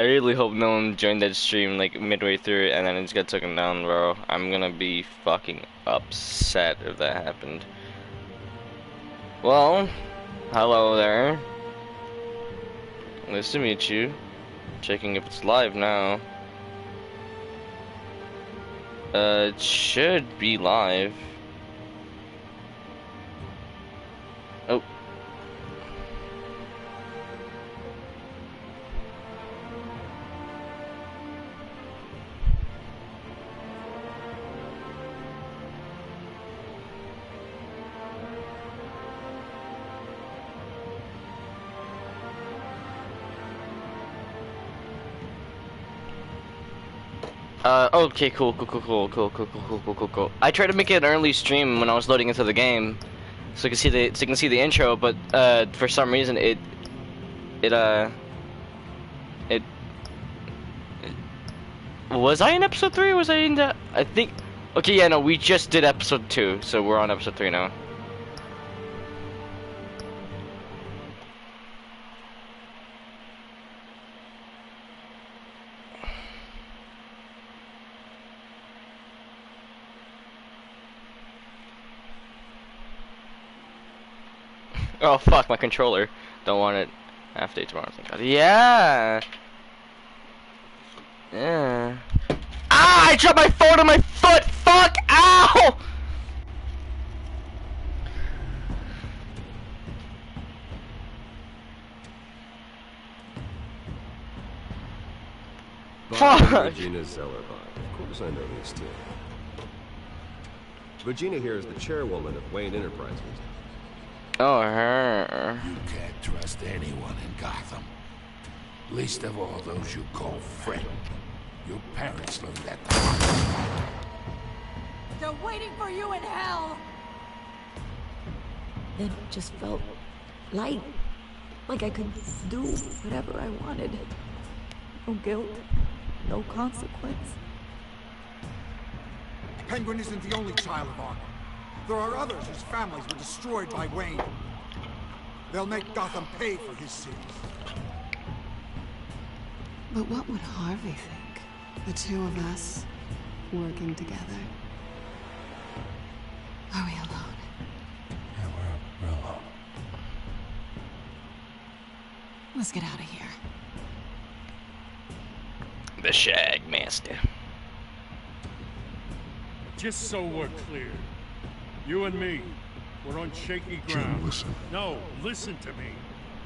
I really hope no one joined that stream like midway through and then it just got taken down, bro. I'm gonna be fucking upset if that happened. Well, hello there. Nice to meet you. Checking if it's live now. It should be live. Oh. Okay, cool. I tried to make it an early stream when I was loading into the game, so you can see the intro, but for some reason it was I in episode 3 or was I in the I think okay, yeah, no, we just did episode 2, so we're on episode 3 now. Oh fuck, my controller. Don't want it after tomorrow. Thank God. Yeah. Yeah. Ah! I dropped my phone on my foot. Fuck! Ow! Fuck! Regina Zellerbach. Of course I know these two. Regina here is the chairwoman of Wayne Enterprises. Oh, her. You can't trust anyone in Gotham. Least of all those you call friend. Your parents learned that the hard way. They're waiting for you in hell! Then it just felt light. Like I could do whatever I wanted. No guilt, no consequence. Penguin isn't the only child of Arkham. There are others whose families were destroyed by Wayne. They'll make Gotham pay for his sins. But what would Harvey think? The two of us working together. Are we alone? Yeah, we're alone. Let's get out of here. The Shag Master. Just so we're clear, you and me, we're on shaky ground. Jim, listen. No, listen to me.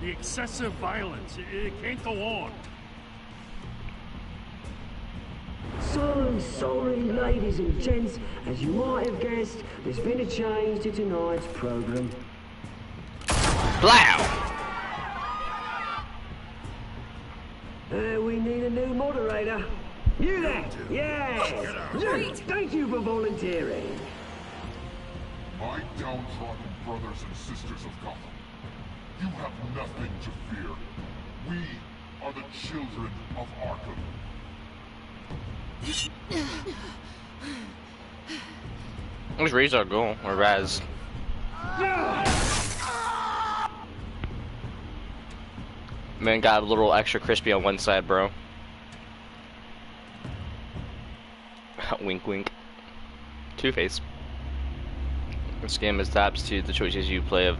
The excessive violence, it can't go on. So sorry, ladies and gents. As you might have guessed, there's been a change to tonight's program. Blow! We need a new moderator. You there? Yeah! Great! Thank you for volunteering. My downtrodden brothers and sisters of Gotham, you have nothing to fear. We are the children of Arkham. Where's Razor go? Or Raz? Man got a little extra crispy on one side, bro. Wink wink. Two-Face. This game is taps to the choices you play of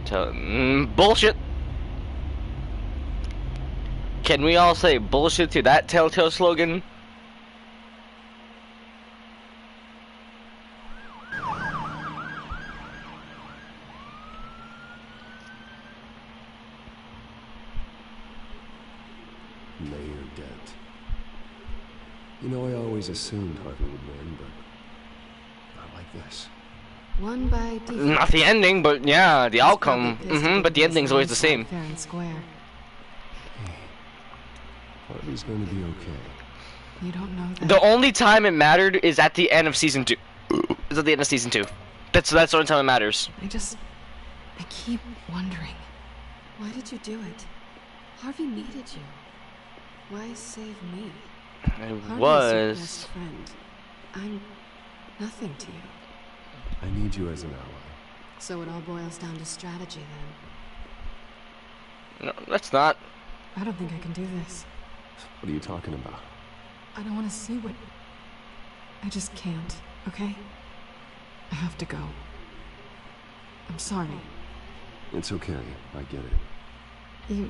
bullshit! Can we all say bullshit to that Telltale slogan? Mayor Dent. You know, I always assumed Harvey would win, but not like this. One by default. Not the ending, but yeah, the outcome. Probably But the ending's always the same. Fair and square. Harvey's going to be okay. You don't know that. The only time it mattered is at the end of season 2. Is at the end of season 2. That's the only time it matters. I keep wondering. Why did you do it? Harvey needed you. Why save me? It Harvey's was. your best friend. I'm nothing to you. I need you as an ally. So it all boils down to strategy then. No, that's not. I don't think I can do this. What are you talking about? I don't want to see what... I just can't, okay? I have to go. I'm sorry. It's okay. I get it. You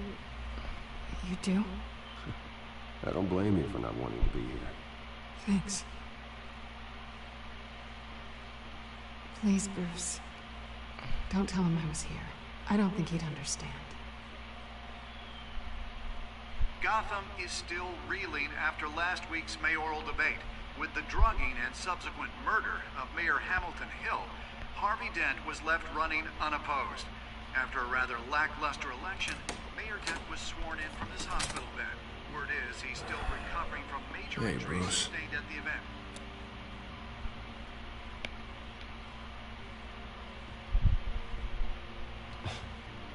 do? I don't blame you for not wanting to be here. Thanks. Please, Bruce. Don't tell him I was here. I don't think he'd understand. Gotham is still reeling after last week's mayoral debate. With the drugging and subsequent murder of Mayor Hamilton Hill, Harvey Dent was left running unopposed. After a rather lackluster election, Mayor Dent was sworn in from his hospital bed. Word is he's still recovering from major injuries sustained at the event.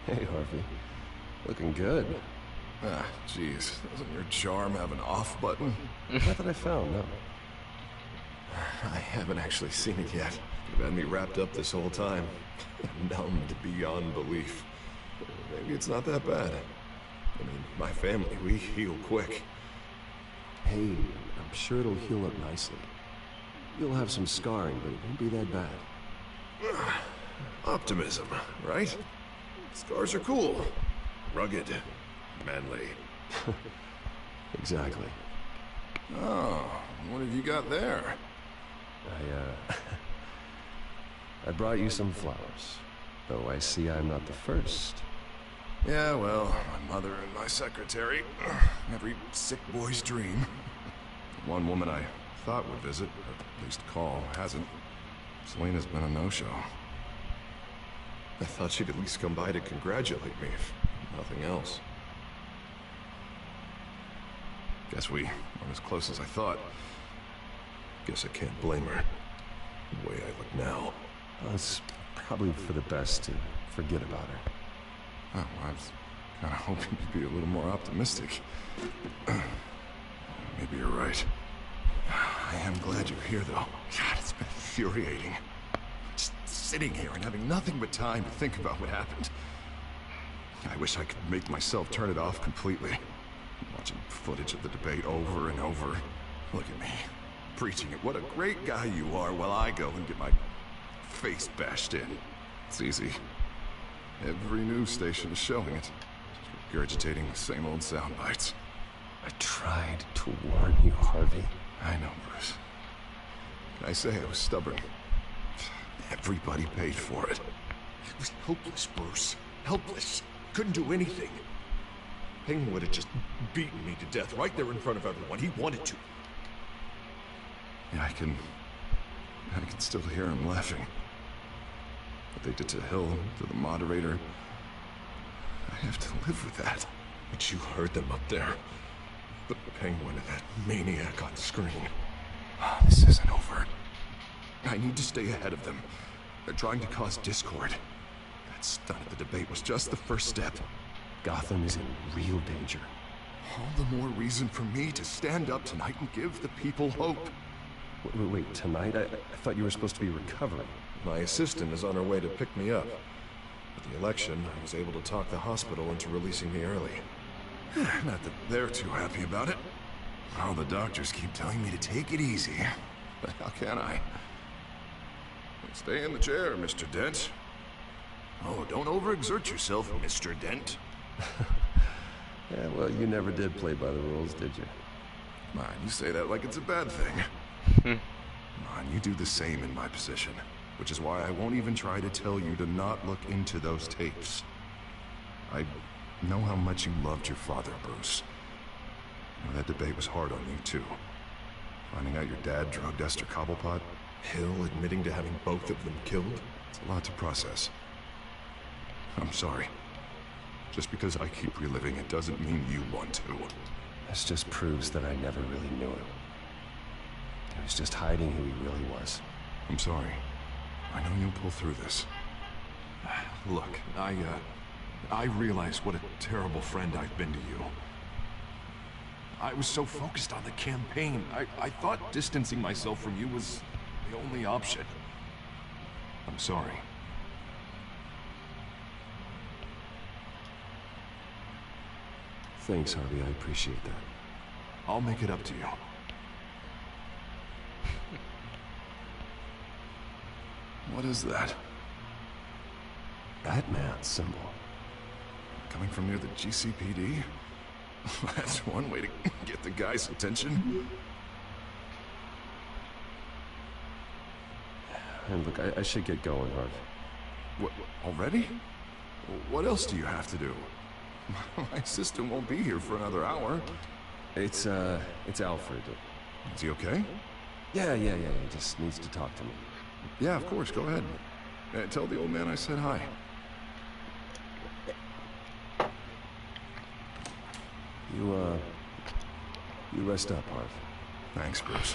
Hey, Harvey. Looking good. Ah, jeez. Doesn't your charm have an off button? Not that I found, no. I haven't actually seen it yet. You've had me wrapped up this whole time. Numbed beyond belief. Maybe it's not that bad. I mean, my family, we heal quick. Hey, I'm sure it'll heal up nicely. You'll have some scarring, but it won't be that bad. Optimism, right? Scars are cool. Rugged. Manly. Exactly. Oh, what have you got there? I brought you some flowers. Though I see I'm not the first. Yeah, well, my mother and my secretary. Every sick boy's dream. One woman I thought would visit, or at least call, hasn't. Selena's been a no-show. I thought she'd at least come by to congratulate me, if nothing else. Guess we weren't as close as I thought. Guess I can't blame her. The way I look now. Well, it's probably for the best to forget about her. Oh, I was kind of hoping you'd be a little more optimistic. Maybe you're right. I am glad you're here, though. God, it's been infuriating. Just sitting here and having nothing but time to think about what happened. I wish I could make myself turn it off completely. Watching footage of the debate over and over. Look at me, preaching it. What a great guy you are, while I go and get my face bashed in. It's easy. Every news station is showing it. Just regurgitating the same old sound bites. I tried to warn you, Harvey. I know, Bruce. Can I say I was stubborn? Everybody paid for it. I was helpless, Bruce. Helpless. Couldn't do anything. Ping would have just beaten me to death right there in front of everyone. He wanted to. Yeah, I can still hear him laughing. What they did to Hill, to the moderator. I have to live with that. But you heard them up there. The Penguin and that maniac on screen. This isn't over. I need to stay ahead of them. They're trying to cause discord. That stunt at the debate was just the first step. Gotham is in real danger. All the more reason for me to stand up tonight and give the people hope. Wait, tonight? I thought you were supposed to be recovering. My assistant is on her way to pick me up. With the election, I was able to talk the hospital into releasing me early. Not that they're too happy about it. All the doctors keep telling me to take it easy. But how can I? Stay in the chair, Mr. Dent. Oh, don't overexert yourself, Mr. Dent. Yeah, well, you never did play by the rules, did you? Come on, you say that like it's a bad thing. Come on, you do the same in my position. Which is why I won't even try to tell you to not look into those tapes. I know how much you loved your father, Bruce. You know, that debate was hard on you, too. Finding out your dad drugged Esther Cobblepot. Hill admitting to having both of them killed. It's a lot to process. I'm sorry. Just because I keep reliving it doesn't mean you want to. This just proves that I never really knew him. He was just hiding who he really was. I'm sorry. I know you'll pull through this. Look, I realize what a terrible friend I've been to you. I was so focused on the campaign, I thought distancing myself from you was the only option. I'm sorry. Thanks, Harvey. I appreciate that. I'll make it up to you. What is that? Batman symbol. Coming from near the GCPD? That's one way to get the guy's attention. And look, I should get going, Harv. What, already? What else do you have to do? My sister won't be here for another hour. It's Alfred. Is he okay? Yeah, he just needs to talk to me. Yeah, of course, go ahead. Tell the old man I said hi. You rest up, Harv. Thanks, Bruce.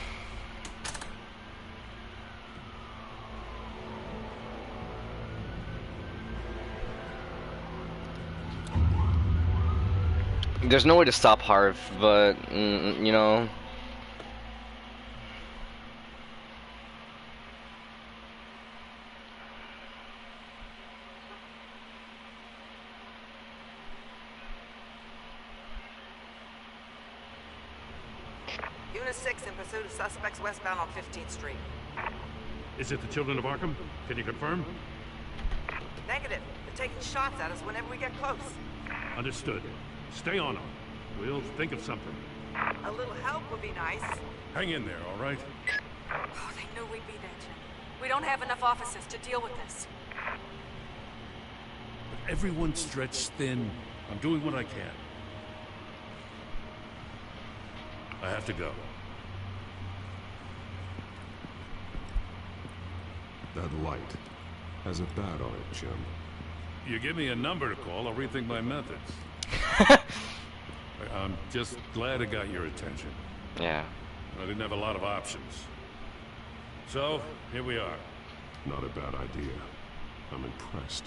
There's no way to stop Harv, but, you know... Unit 6 in pursuit of suspects westbound on 15th Street. Is it the Children of Arkham? Can you confirm? Negative. They're taking shots at us whenever we get close. Understood. Stay on them. We'll think of something. A little help would be nice. Hang in there, all right? Oh, they knew we'd be there, Jim. We don't have enough officers to deal with this. But everyone's stretched thin. I'm doing what I can. I have to go. That light has a bat on it, Jim. You give me a number to call, I'll rethink my methods. I'm just glad it got your attention. Yeah. I didn't have a lot of options. So, here we are. Not a bad idea. I'm impressed.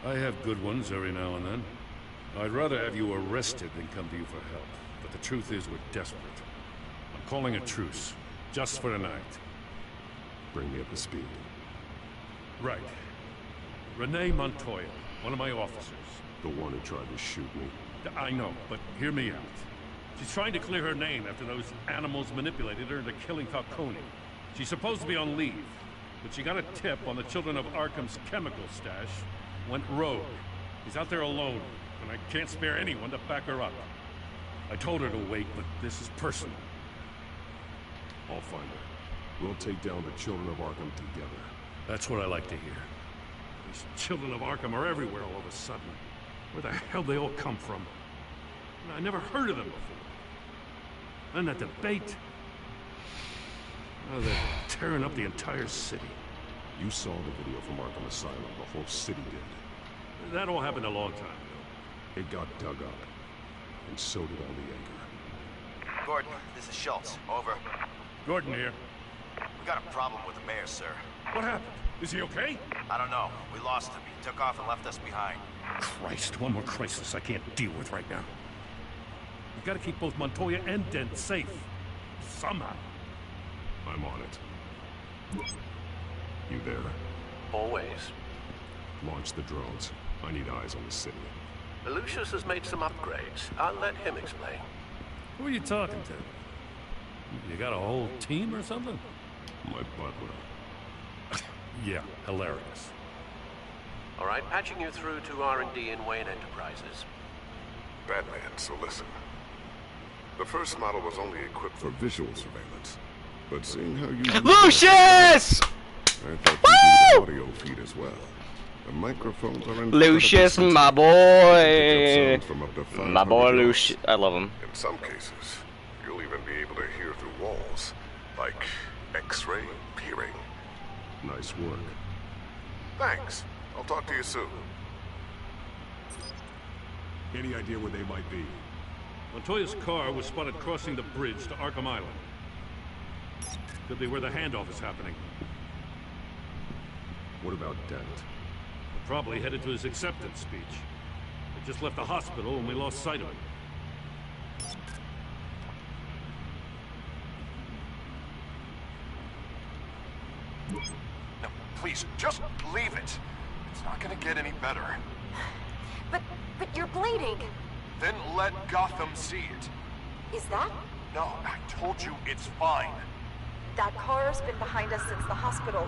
I have good ones every now and then. I'd rather have you arrested than come to you for help. But the truth is we're desperate. I'm calling a truce. Just for tonight. Bring me up to speed. Right. Renee Montoya, one of my officers. The one who tried to shoot me. I know, but hear me out. She's trying to clear her name after those animals manipulated her into killing Falcone. She's supposed to be on leave, but she got a tip on the Children of Arkham's chemical stash, went rogue. He's out there alone, and I can't spare anyone to back her up. I told her to wait, but this is personal. I'll find her. We'll take down the Children of Arkham together. That's what I like to hear. These Children of Arkham are everywhere all of a sudden. Where the hell they all come from? I never heard of them before. And that debate. Oh, they're tearing up the entire city. You saw the video from Arkham Asylum. The whole city did. That all happened a long time ago. It got dug up. And so did all the anger. Gordon, this is Schultz. Over. Gordon here. We got a problem with the mayor, sir. What happened? Is he okay? I don't know. We lost him. He took off and left us behind. Christ, one more crisis I can't deal with right now. We've got to keep both Montoya and Dent safe. Somehow. I'm on it. You there? Always. Launch the drones. I need eyes on the city. Lucius has made some upgrades. I'll let him explain. Who are you talking to? You got a whole team or something? My butler. Yeah, hilarious. All right, patching you through to R&D in Wayne Enterprises. Batman, so listen. The first model was only equipped for visual surveillance. But seeing how you... Lucius! I thought you needed an audio feed as well. The microphones are in... Lucius, my boy! My My boy Lucius. I love him. In some cases, you'll even be able to hear through walls. Like X-ray peering. Nice work. Thanks. I'll talk to you soon. Any idea where they might be? Montoya's car was spotted crossing the bridge to Arkham Island. Could be where the handoff is happening. What about Dent? Probably headed to his acceptance speech. He just left the hospital and we lost sight of him. No, please, just leave it. It's not gonna get any better. But you're bleeding. Then let Gotham see it. Is that No, I told you it's fine. That car's been behind us since the hospital.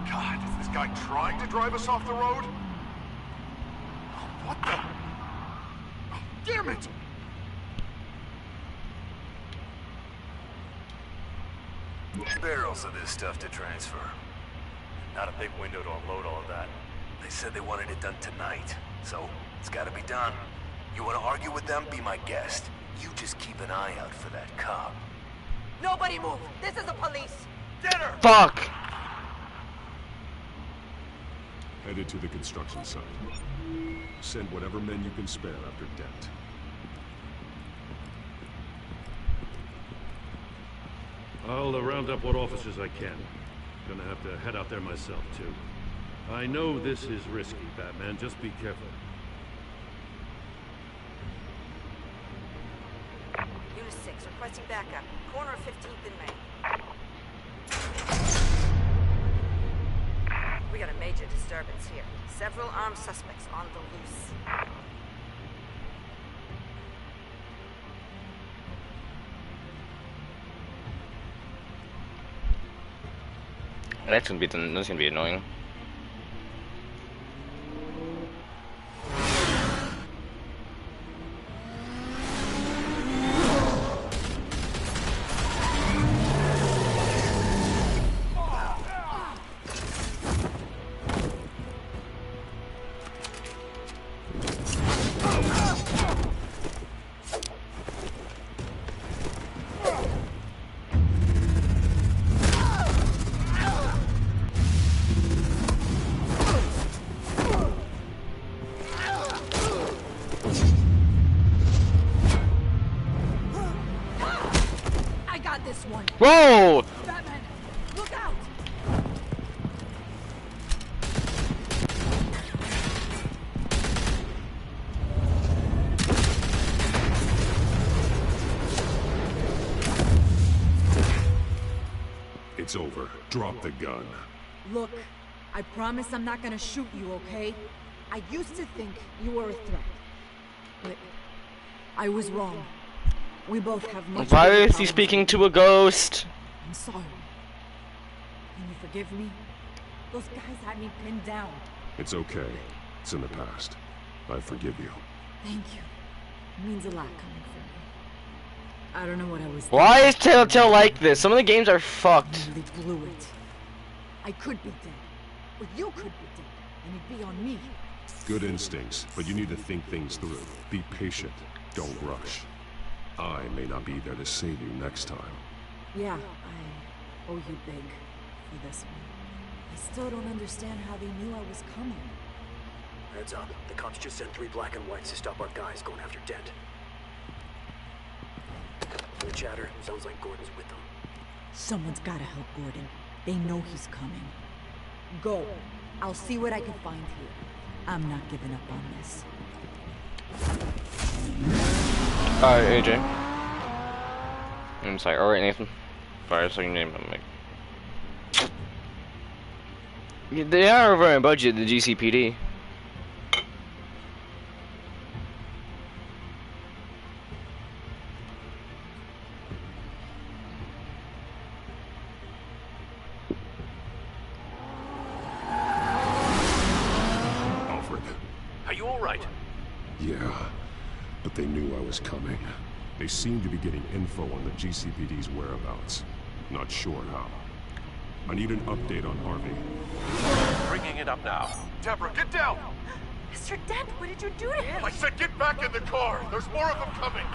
God, is this guy trying to drive us off the road? What the? Oh, damn it! Barrels of this stuff to transfer. Not a big window to unload all of that. They said they wanted it done tonight, so it's gotta be done. You wanna argue with them? Be my guest. You just keep an eye out for that cop. Nobody move! This is the police! Get her! Fuck! Headed to the construction site. Send whatever men you can spare after Dent. I'll round up what officers I can. Gonna have to head out there myself, too. I know this is risky, Batman. Just be careful. Unit 6, requesting backup. Corner of 15th and Main. We got a major disturbance here. Several armed suspects on the loose. That's gonna be annoying. Whoa! Batman, look out! It's over. Drop the gun. Look, I promise I'm not gonna shoot you, okay? I used to think you were a threat. But I was wrong. We both have much. Why is he speaking to a ghost? I'm sorry. Can you forgive me? Those guys had me pinned down. It's okay. It's in the past. I forgive you. Thank you. It means a lot coming from you. I don't know what I was thinking. Why is Telltale like this? Some of the games are fucked. They blew it. I could be dead. Or you could be dead. And it'd be on me. Good instincts, but you need to think things through. Be patient. Don't rush. I may not be there to save you next time. Yeah, I owe you big for this one. I still don't understand how they knew I was coming. Heads up. The cops just sent 3 black and whites to stop our guys going after Dent. The chatter sounds like Gordon's with them. Someone's gotta help Gordon. They know he's coming. Go. I'll see what I can find here. I'm not giving up on this. Alright, AJ. I'm sorry. Alright, Nathan. Fire second name. I'm like, they are over on budget, the GCPD. Alfred. Are you all right? Yeah, but they knew I was coming. They seem to be getting info on the GCPD's whereabouts. Not sure how. I need an update on Harvey. Bringing it up now. Deborah, get down! Mr. Dent, what did you do to him? I said get back in the car! There's more of them coming!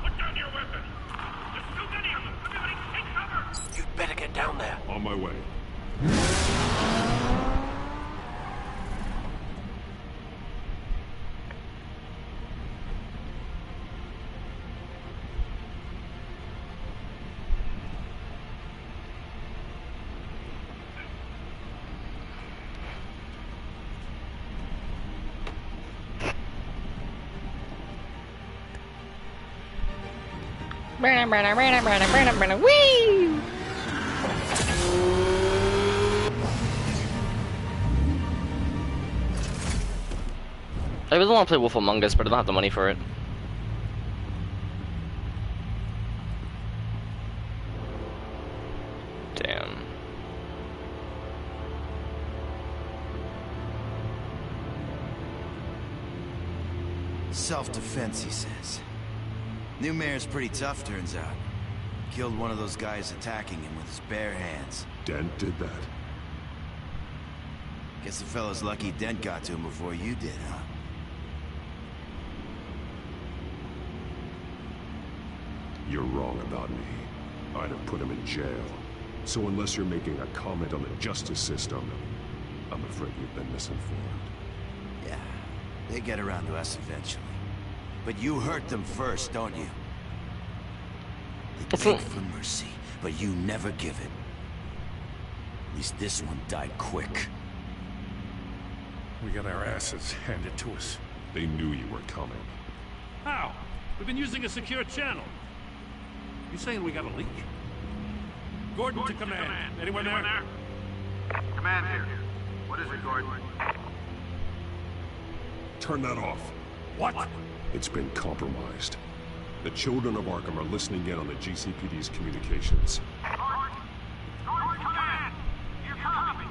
Put down your weapon! There's too many of them! Everybody take cover! You'd better get down there. On my way. Whee! I really want to play Wolf Among Us, but I don't have the money for it. self-defense, he says. New mayor's pretty tough, turns out. Killed one of those guys attacking him with his bare hands. Dent did that. Guess the fella's lucky Dent got to him before you did, huh? You're wrong about me. I'd have put him in jail. So unless you're making a comment on the justice system, I'm afraid you've been misinformed. Yeah, they get around to us eventually. But you hurt them first, don't you? They beg for mercy, but you never give it. At least this one died quick. We got our asses handed to us. They knew you were coming. How? We've been using a secure channel. You saying we got a leak? Gordon to command. Anyone there? Command here. What is it, Gordon? Turn that off. What? It's been compromised. The children of Arkham are listening in on the GCPD's communications. Gordon, command! You copy?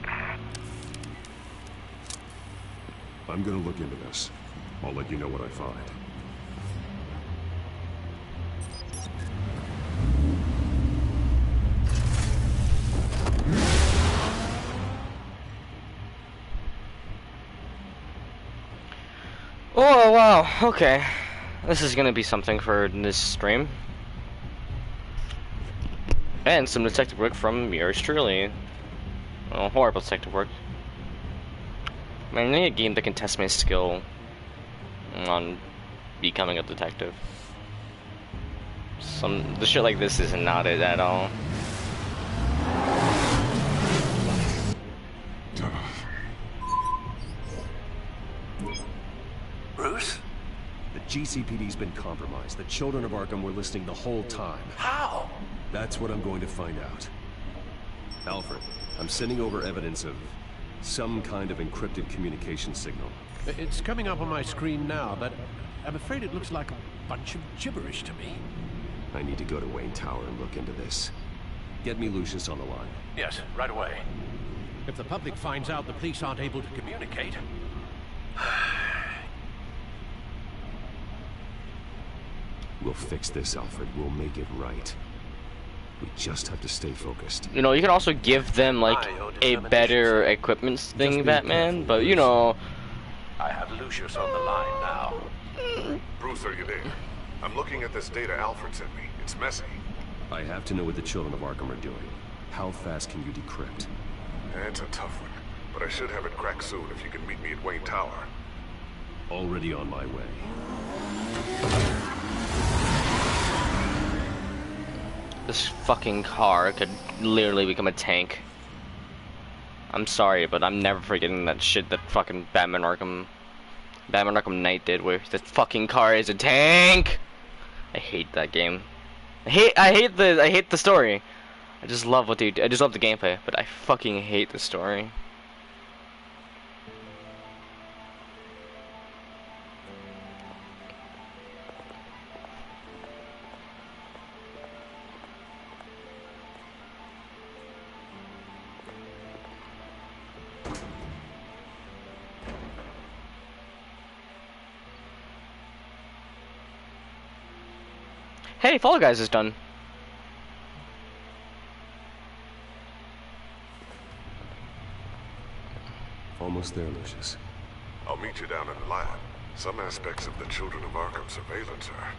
I'm gonna look into this. I'll let you know what I find. Oh, wow, okay. This is gonna be something for this stream. And some detective work from yours truly. Oh, horrible detective work. Man, I need a game that can test my skill on becoming a detective. The shit like this is not it at all. Bruce? The GCPD's been compromised. The children of Arkham were listening the whole time. How? That's what I'm going to find out. Alfred, I'm sending over evidence of some kind of encrypted communication signal. It's coming up on my screen now, but I'm afraid it looks like a bunch of gibberish to me. I need to go to Wayne Tower and look into this. Get me Lucius on the line. Yes, right away. If the public finds out the police aren't able to communicate... We'll fix this, Alfred. We'll make it right. We just have to stay focused. You know, you can also give them, like, a better equipment thing, Batman, but, you know... I have Lucius on the line now. Bruce, are you there? I'm looking at this data Alfred sent me. It's messy. I have to know what the children of Arkham are doing. How fast can you decrypt? It's a tough one, but I should have it cracked soon if you can meet me at Wayne Tower. Already on my way. This fucking car could literally become a tank. I'm sorry, but I'm never forgetting that shit that fucking Batman Arkham Knight did, where the fucking car is a tank. I hate that game. I hate the story. I just love what I just love the gameplay, but I fucking hate the story. Hey, Fall Guys is done. Almost there, Lucius. I'll meet you down in the lab. Some aspects of the Children of Arkham surveillance are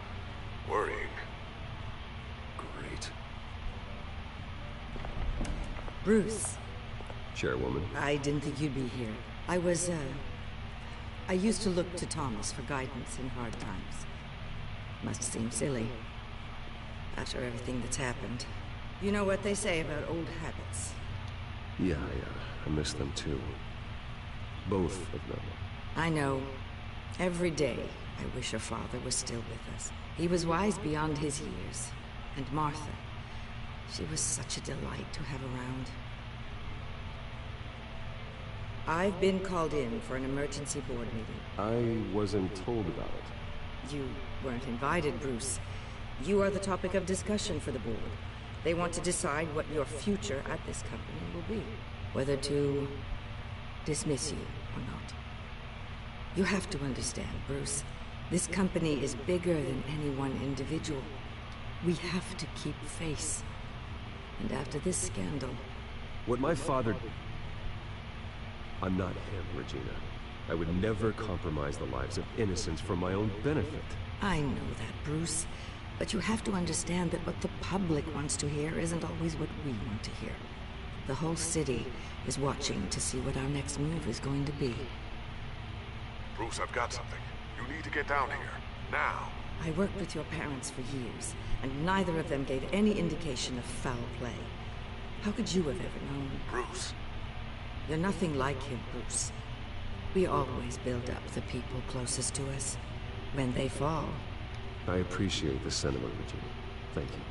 worrying. Great. Bruce. Chairwoman. I didn't think you'd be here. I used to look to Thomas for guidance in hard times. Must seem silly. After everything that's happened. You know what they say about old habits. Yeah, I miss them too. Both of them. I know. Every day, I wish her father was still with us. He was wise beyond his years. And Martha, she was such a delight to have around. I've been called in for an emergency board meeting. I wasn't told about it. You weren't invited, Bruce. You are the topic of discussion for the board. They want to decide what your future at this company will be. Whether to dismiss you or not. You have to understand, Bruce. This company is bigger than any one individual. We have to keep face. And after this scandal... What my father... I'm not him, Regina. I would never compromise the lives of innocents for my own benefit. I know that, Bruce. But you have to understand that what the public wants to hear isn't always what we want to hear. The whole city is watching to see what our next move is going to be. Bruce, I've got something. You need to get down here. Now. I worked with your parents for years, and neither of them gave any indication of foul play. How could you have ever known? Bruce. You're nothing like him, Bruce. We always build up the people closest to us. When they fall... I appreciate the sentiment, Regina. Thank you.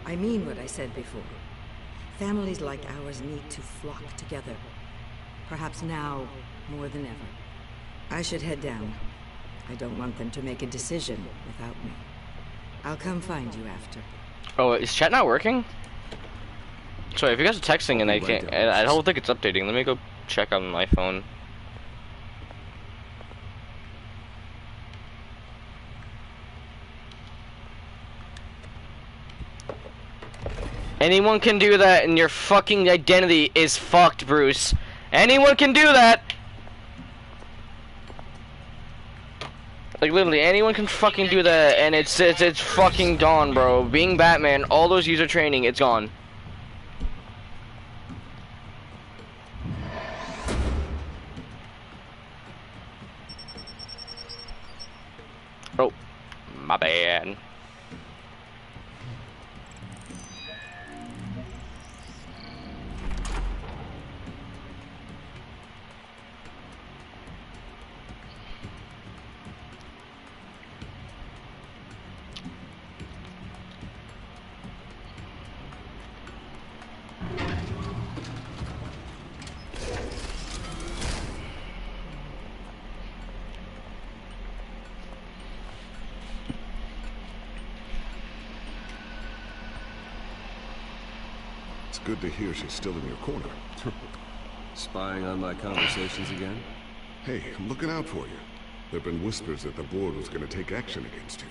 I mean what I said before. Families like ours need to flock together. Perhaps now, more than ever. I should head down. I don't want them to make a decision without me. I'll come find you after. Oh, is chat not working? Sorry, if you guys are texting and I can't... I don't think it's updating. Let me go check on my phone. Anyone can do that, and your fucking identity is fucked, Bruce. Anyone can do that! Like, literally, anyone can fucking do that, and it's fucking gone, bro. Being Batman, all those user training, it's gone. Oh, my bad. Good to hear she's still in your corner. Spying on my conversations again? Hey, I'm looking out for you. There've been whispers that the board was going to take action against you.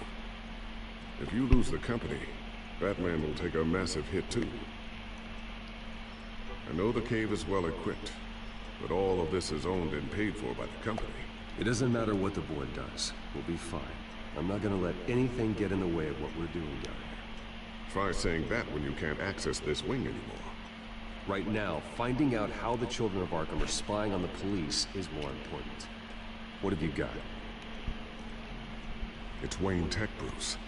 If you lose the company, Batman will take a massive hit too. I know the cave is well equipped, but all of this is owned and paid for by the company. It doesn't matter what the board does. We'll be fine. I'm not going to let anything get in the way of what we're doing down here. Try saying that when you can't access this wing anymore. Right now, finding out how the children of Arkham are spying on the police is more important. What have you got? It's Wayne Tech, Bruce.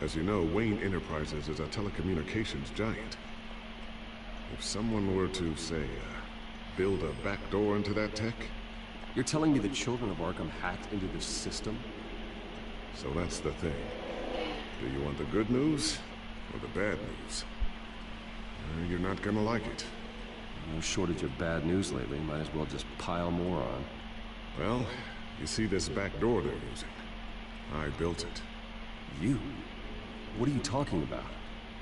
As you know, Wayne Enterprises is a telecommunications giant. If someone were to, say, build a back door into that tech... You're telling me the children of Arkham hacked into this system? So that's the thing. Do you want the good news or the bad news? You're not gonna like it. No shortage of bad news lately. Might as well just pile more on. Well, you see this back door they're using? I built it. You? What are you talking about?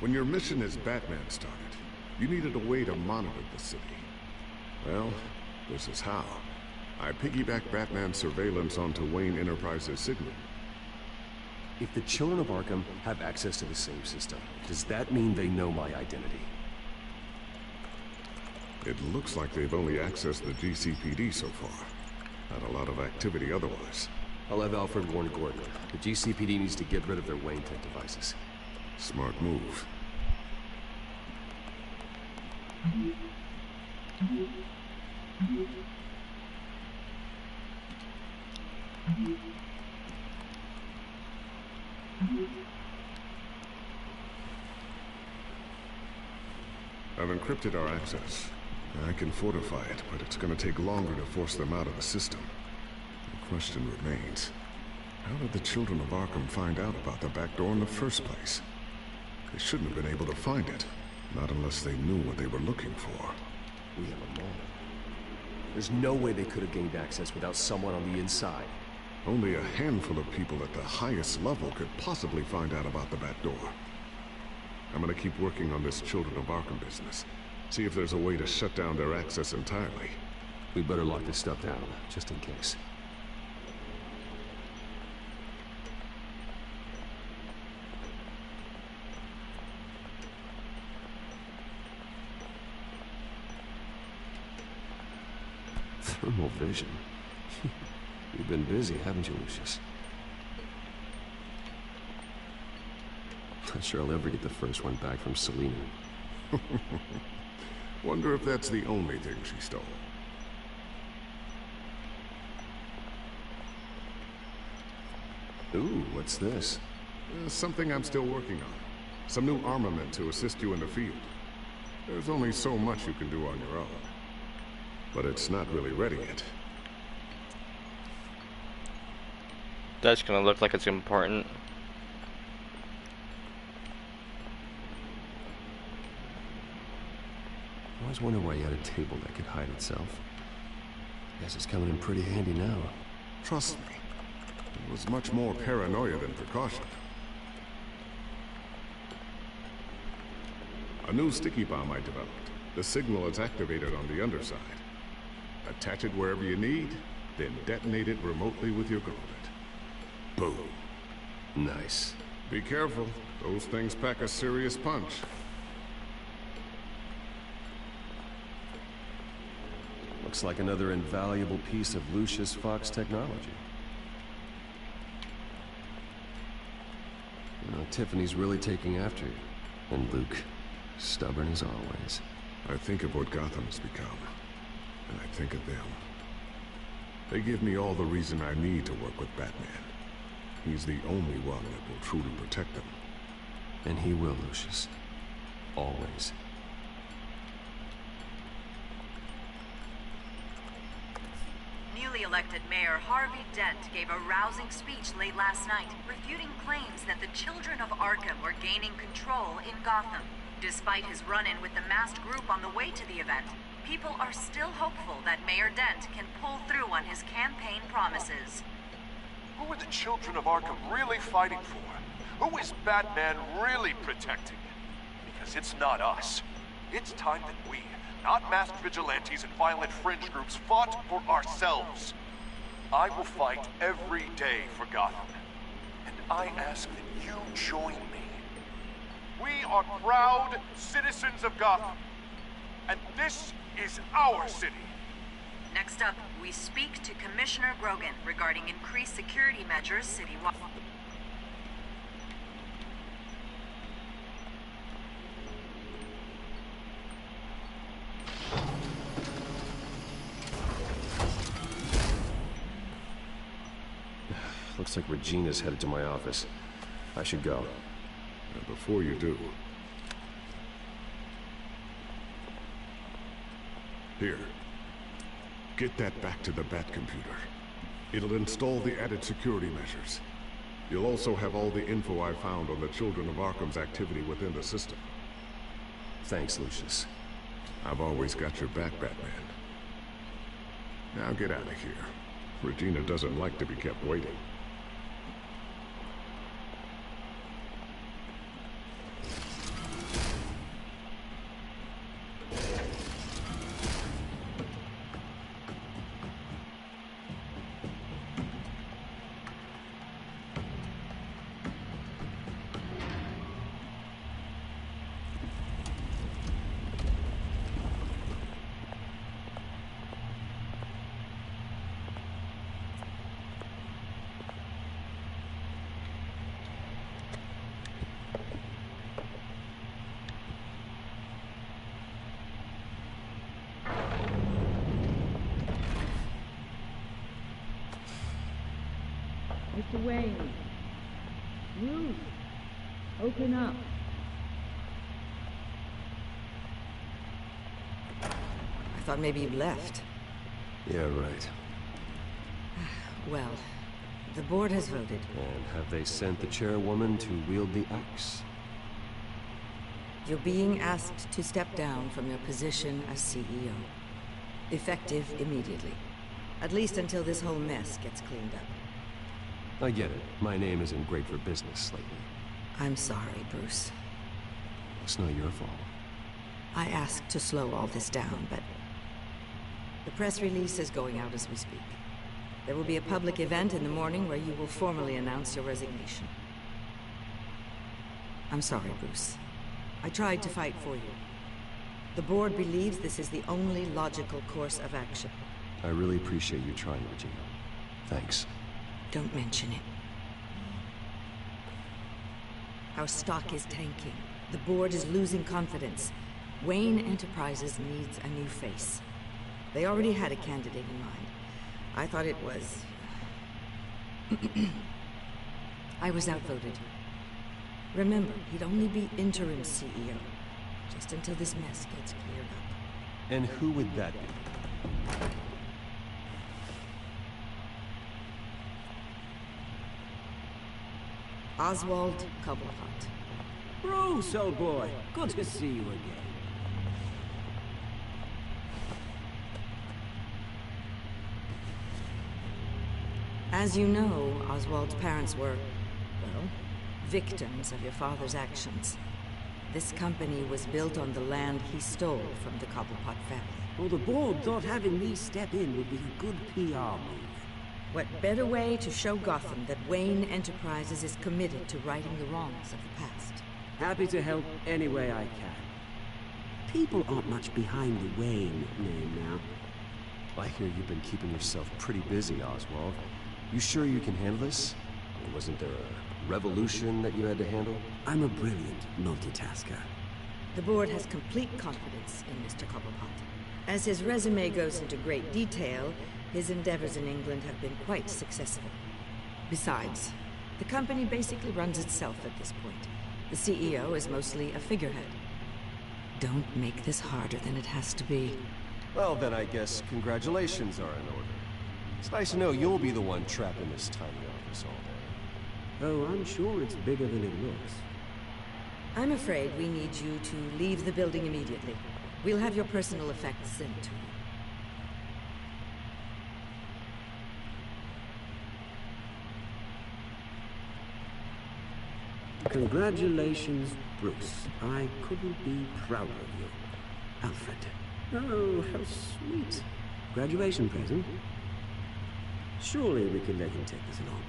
When your mission as Batman started, you needed a way to monitor the city. Well, this is how. I piggybacked Batman's surveillance onto Wayne Enterprises' signal. If the children of Arkham have access to the same system, does that mean they know my identity? It looks like they've only accessed the GCPD so far. Not a lot of activity otherwise. I'll have Alfred warn Gordon. The GCPD needs to get rid of their Wayne Tech devices. Smart move. I've encrypted our access. I can fortify it, but it's gonna take longer to force them out of the system. The question remains, how did the children of Arkham find out about the back door in the first place? They shouldn't have been able to find it, not unless they knew what they were looking for. We have a moment. There's no way they could have gained access without someone on the inside. Only a handful of people at the highest level could possibly find out about the back door. I'm gonna keep working on this Children of Arkham business. See if there's a way to shut down their access entirely. We better lock this stuff down, just in case. Thermal vision. You've been busy, haven't you, Lucius? Not sure I'll ever get the first one back from Selena. Wonder if that's the only thing she stole. Ooh, what's this? Something I'm still working on. Some new armament to assist you in the field. There's only so much you can do on your own. But it's not really ready yet. That's gonna look like it's important. I always wondered why you had a table that could hide itself. Guess it's coming in pretty handy now. Trust me. It was much more paranoia than precaution. A new sticky bomb I developed. The signal is activated on the underside. Attach it wherever you need, then detonate it remotely with your gauntlet. Boom. Nice. Be careful. Those things pack a serious punch. Looks like another invaluable piece of Lucius Fox technology. You know, Tiffany's really taking after you. And Luke, stubborn as always. I think of what Gotham has become, and I think of them. They give me all the reason I need to work with Batman. He's the only one that will truly protect them. And he will, Lucius. Always. Newly elected Mayor Harvey Dent gave a rousing speech late last night, refuting claims that the children of Arkham were gaining control in Gotham. Despite his run-in with the masked group on the way to the event, people are still hopeful that Mayor Dent can pull through on his campaign promises. Who are the children of Arkham really fighting for? Who is Batman really protecting? Because it's not us. It's time that we, not masked vigilantes and violent fringe groups, fought for ourselves. I will fight every day for Gotham. And I ask that you join me. We are proud citizens of Gotham. And this is our city. Next up, we speak to Commissioner Grogan regarding increased security measures citywide. Looks like Regina's headed to my office. I should go. And before you do... Here. Get that back to the Bat computer. It'll install the added security measures. You'll also have all the info I found on the Children of Arkham's activity within the system. Thanks, Lucius. I've always got your back, Batman. Now get out of here. Regina doesn't like to be kept waiting. Mr. Wayne. Ruth, open up. I thought maybe you'd left. Yeah, right. Well, the board has voted. And have they sent the chairwoman to wield the axe? You're being asked to step down from your position as CEO. Effective immediately. At least until this whole mess gets cleaned up. I get it. My name isn't great for business lately. I'm sorry, Bruce. It's not your fault. I asked to slow all this down, but... The press release is going out as we speak. There will be a public event in the morning where you will formally announce your resignation. I'm sorry, Bruce. I tried to fight for you. The board believes this is the only logical course of action. I really appreciate you trying, Regina. Thanks. Don't mention it. Our stock is tanking. The board is losing confidence. Wayne Enterprises needs a new face. They already had a candidate in mind. I thought it was... I was outvoted. Remember, he'd only be interim CEO, just until this mess gets cleared up. And who would that be? Oswald Cobblepot. Bruce, old boy. Good to see you again. As you know, Oswald's parents were, well, victims of your father's actions. This company was built on the land he stole from the Cobblepot family. Well, the board thought having me step in would be a good PR move. What better way to show Gotham that Wayne Enterprises is committed to righting the wrongs of the past? Happy to help any way I can. People aren't much behind the Wayne name now. I hear you've been keeping yourself pretty busy, Oswald. You sure you can handle this? Wasn't there a revolution that you had to handle? I'm a brilliant multitasker. The board has complete confidence in Mr. Cobblepot. As his resume goes into great detail, his endeavors in England have been quite successful. Besides, the company basically runs itself at this point. The CEO is mostly a figurehead. Don't make this harder than it has to be. Well, then I guess congratulations are in order. It's nice to know you'll be the one trapped in this tiny office all day. Oh, I'm sure it's bigger than it looks. I'm afraid we need you to leave the building immediately. We'll have your personal effects sent to you. Congratulations, Bruce. I couldn't be prouder of you. Alfred. Oh, how sweet. Graduation present. Surely we could let him take this along.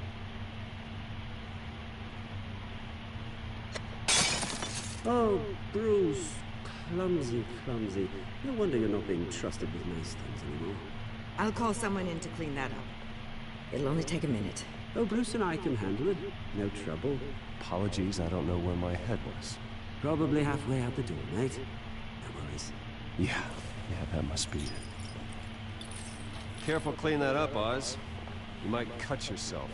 Oh, Bruce. Clumsy, clumsy. No wonder you're not being trusted with nice things anymore. I'll call someone in to clean that up. It'll only take a minute. Oh, Bruce and I can handle it. No trouble. Apologies, I don't know where my head was. Probably halfway out the door, mate. No worries. Yeah, that must be it. Careful clean that up, Oz. You might cut yourself.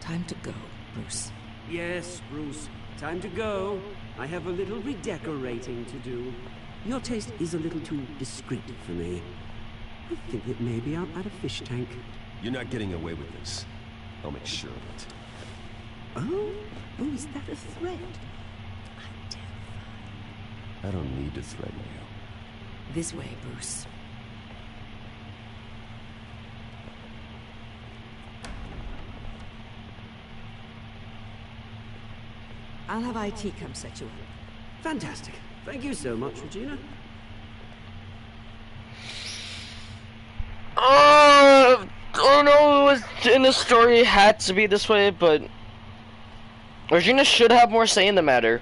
Time to go, Bruce. Yes, Bruce. Time to go. I have a little redecorating to do. Your taste is a little too discreet for me. I think that maybe I'll add a fish tank. You're not getting away with this. I'll make sure of it. Oh, is that a threat? I'm terrified. I don't need to threaten you. This way, Bruce. I'll have IT come set you up. Fantastic. Thank you so much, Regina. I don't know, it was in the story it had to be this way, but Regina should have more say in the matter.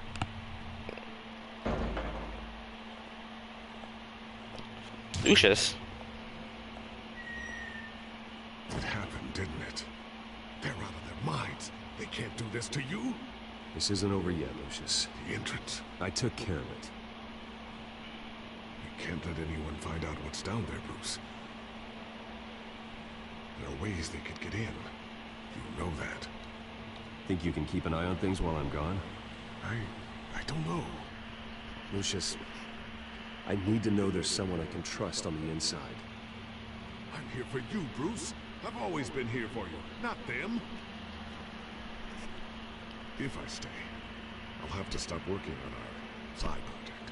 Lucius. It happened, didn't it? They're out of their minds. They can't do this to you. This isn't over yet, Lucius. The entrance. I took care of it. You can't let anyone find out what's down there, Bruce. There are ways they could get in. You know that. Think you can keep an eye on things while I'm gone? I don't know. Lucius, I need to know there's someone I can trust on the inside. I'm here for you, Bruce. I've always been here for you, not them. If I stay, I'll have to stop working on our side project.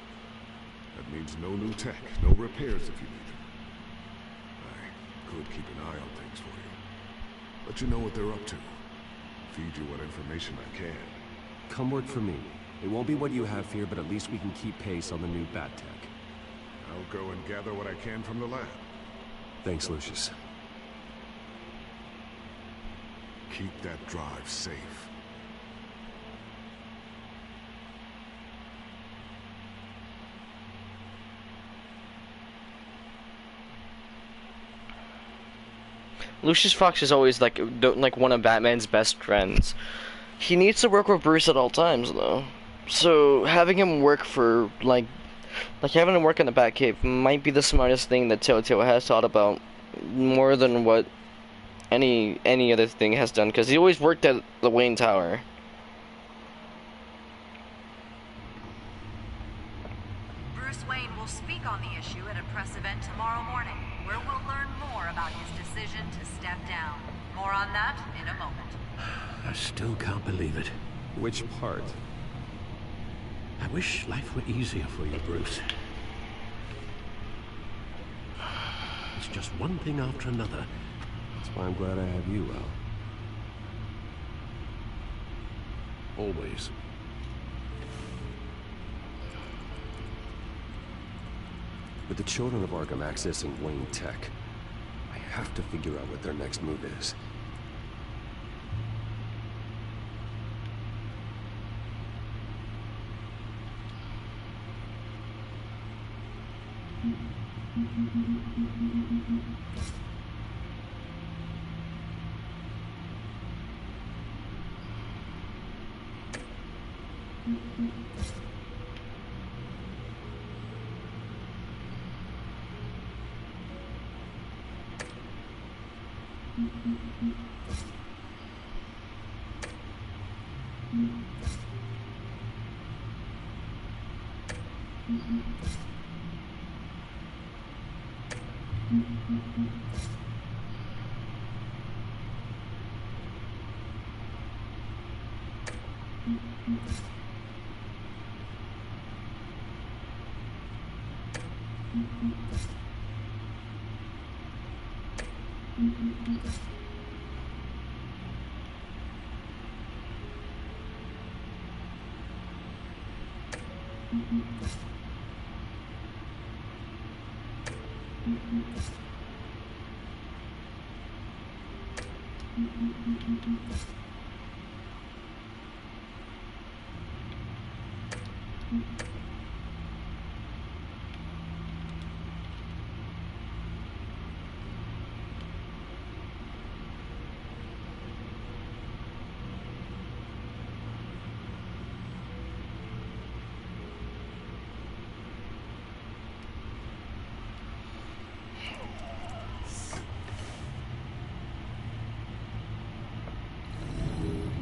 That means no new tech, no repairs if you need them. I could keep an eye on things for you. Let you know what they're up to. Feed you what information I can. Come work for me. It won't be what you have here, but at least we can keep pace on the new bat tech. I'll go and gather what I can from the lab. Thanks, Lucius. Keep that drive safe. Lucius Fox is always like one of Batman's best friends. He needs to work with Bruce at all times, though. So having him work for like having him work in the Batcave might be the smartest thing that Telltale has thought about, more than what any other thing has done. Because he always worked at the Wayne Tower. Bruce Wayne will speak on the issue at a press event tomorrow morning, where we'll learn more about his decision to step down. More on that in a moment. I still can't believe it. Which part? I wish life were easier for you, Bruce. It's just one thing after another. That's why I'm glad I have you, Al. Always. With the children of Arkham accessing Wayne Tech, I have to figure out what their next move is.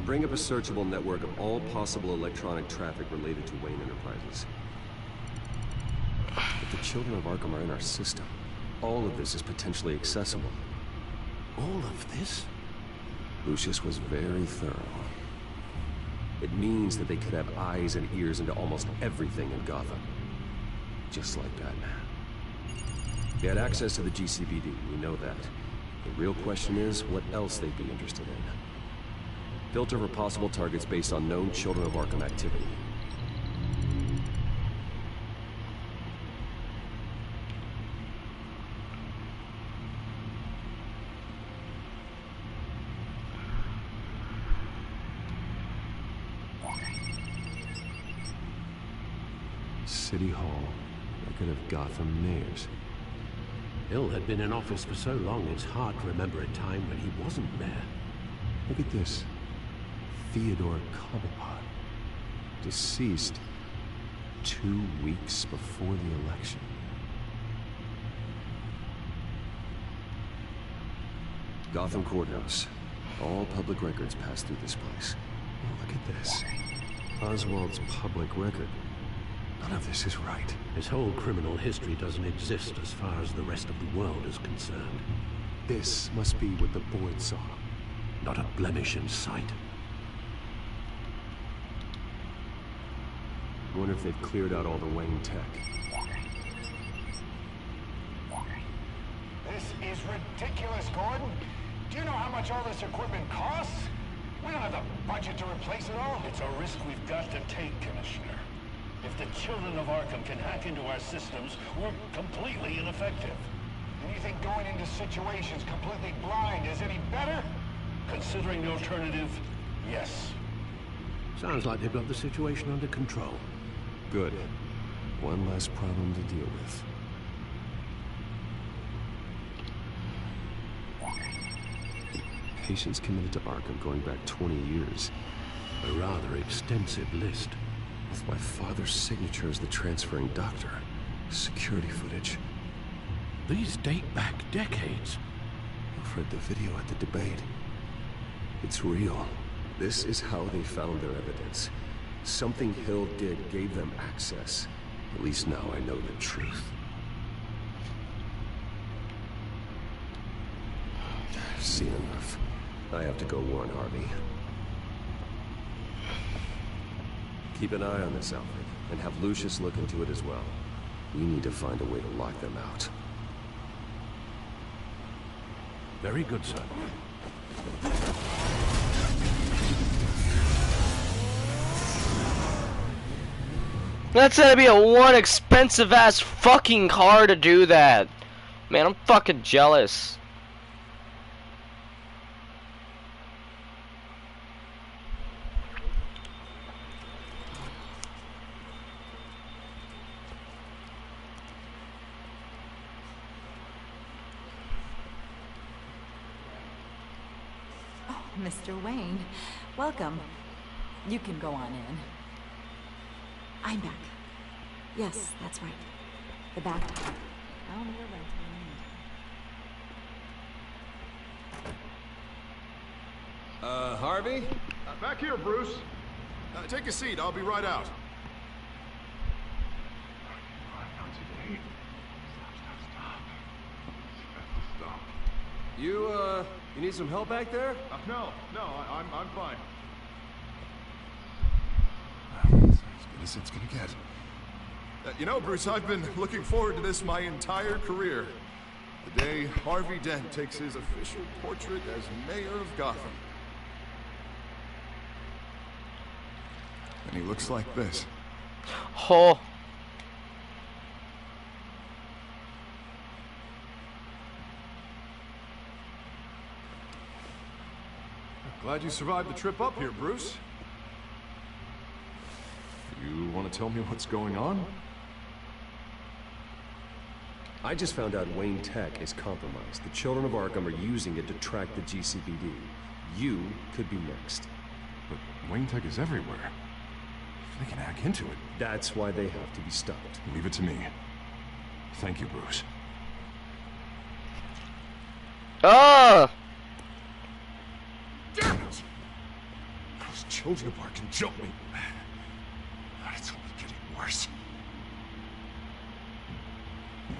Bring up a searchable network of all possible electronic traffic related to Wayne Enterprises. If the children of Arkham are in our system, all of this is potentially accessible. All of this? Lucius was very thorough. It means that they could have eyes and ears into almost everything in Gotham. Just like Batman. They had access to the GCPD, we know that. The real question is, what else they'd be interested in. Filter for possible targets based on known Children of Arkham activity. City Hall, record of Gotham mayors. Hill had been in office for so long, it's hard to remember a time when he wasn't mayor. Look at this. Theodore Cobblepot, deceased 2 weeks before the election. Gotham Courthouse. All public records pass through this place. Oh, look at this. Oswald's public record. None of this is right. His whole criminal history doesn't exist as far as the rest of the world is concerned. This must be what the board saw. Not a blemish in sight. I wonder if they've cleared out all the Wayne tech. This is ridiculous, Gordon. Do you know how much all this equipment costs? We don't have the budget to replace it all. It's a risk we've got to take, Commissioner. If the children of Arkham can hack into our systems, we're completely ineffective. And you think going into situations completely blind is any better? Considering the alternative, yes. Sounds like they've got the situation under control. Good. One less problem to deal with. patients committed to Arkham going back 20 years. A rather extensive list. With my father's signature as the transferring doctor. Security footage. These date back decades. I've heard the video at the debate. It's real. This is how they found their evidence. Something Hill did gave them access. At least now I know the truth. I've seen enough. I have to go warn Harvey. Keep an eye on this, Alfred, and have Lucius look into it as well. We need to find a way to lock them out. Very good, sir. That's gonna be a one expensive ass fucking car to do that. Man, I'm fucking jealous. Oh, Mr. Wayne, welcome. You can go on in. I'm back. Yes, that's right. The back door. I'll be your rental in the meantime. Harvey? Back here, Bruce. Take a seat. I'll be right out. You need some help back there? No, I'm fine. As good as it's gonna get. You know, Bruce, I've been looking forward to this my entire career. The day Harvey Dent takes his official portrait as mayor of Gotham. And he looks like this. Oh. Glad you survived the trip up here, Bruce. You want to tell me what's going on? I just found out Wayne Tech is compromised. The children of Arkham are using it to track the GCPD. You could be next. But Wayne Tech is everywhere. They can hack into it. That's why they have to be stopped. Leave it to me. Thank you, Bruce. Ah! Damn it! Those children of Arkham jumped me. It's only getting worse.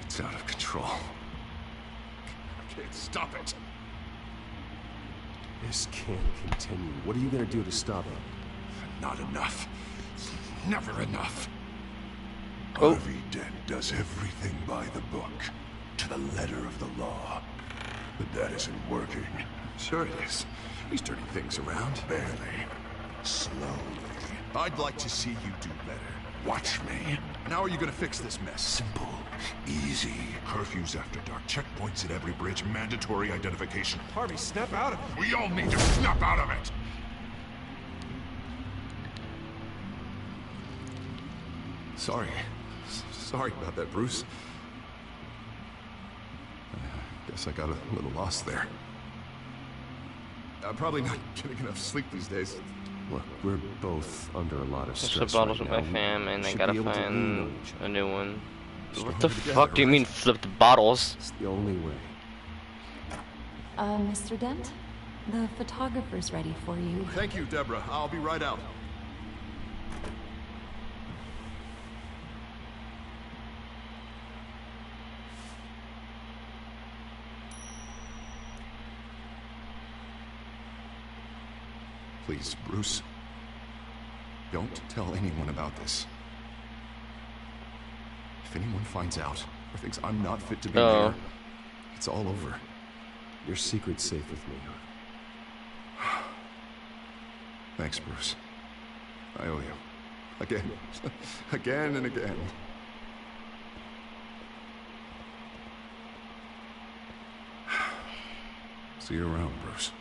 It's out of control. I can't stop it. This can't continue. What are you gonna do to stop it? Not enough. Never enough. Oh. Harvey Dent does everything by the book, to the letter of the law. But that isn't working. Sure it is. He's turning things around. Barely. Slowly. I'd like to see you do better. Watch me. And how are you gonna fix this mess? Simple. Easy. Curfews after dark. Checkpoints at every bridge. Mandatory identification. Harvey, snap out of it. We all need to snap out of it. Sorry. Sorry about that, Bruce. I guess I got a little lost there. I'm probably not getting enough sleep these days. Look, we're both under a lot of stress The bottles right with now. my fam, and We I should gotta be able to lean find on each other. a new one. What Stronger the together, fuck do you right? mean flip the bottles? It's the only way. Mr. Dent? The photographer's ready for you. Thank you, Deborah. I'll be right out. Please, Bruce. Don't tell anyone about this. If anyone finds out or thinks I'm not fit to be mayor, it's all over. Your secret's safe with me. Thanks, Bruce. I owe you. Again. Again and again. See you around, Bruce.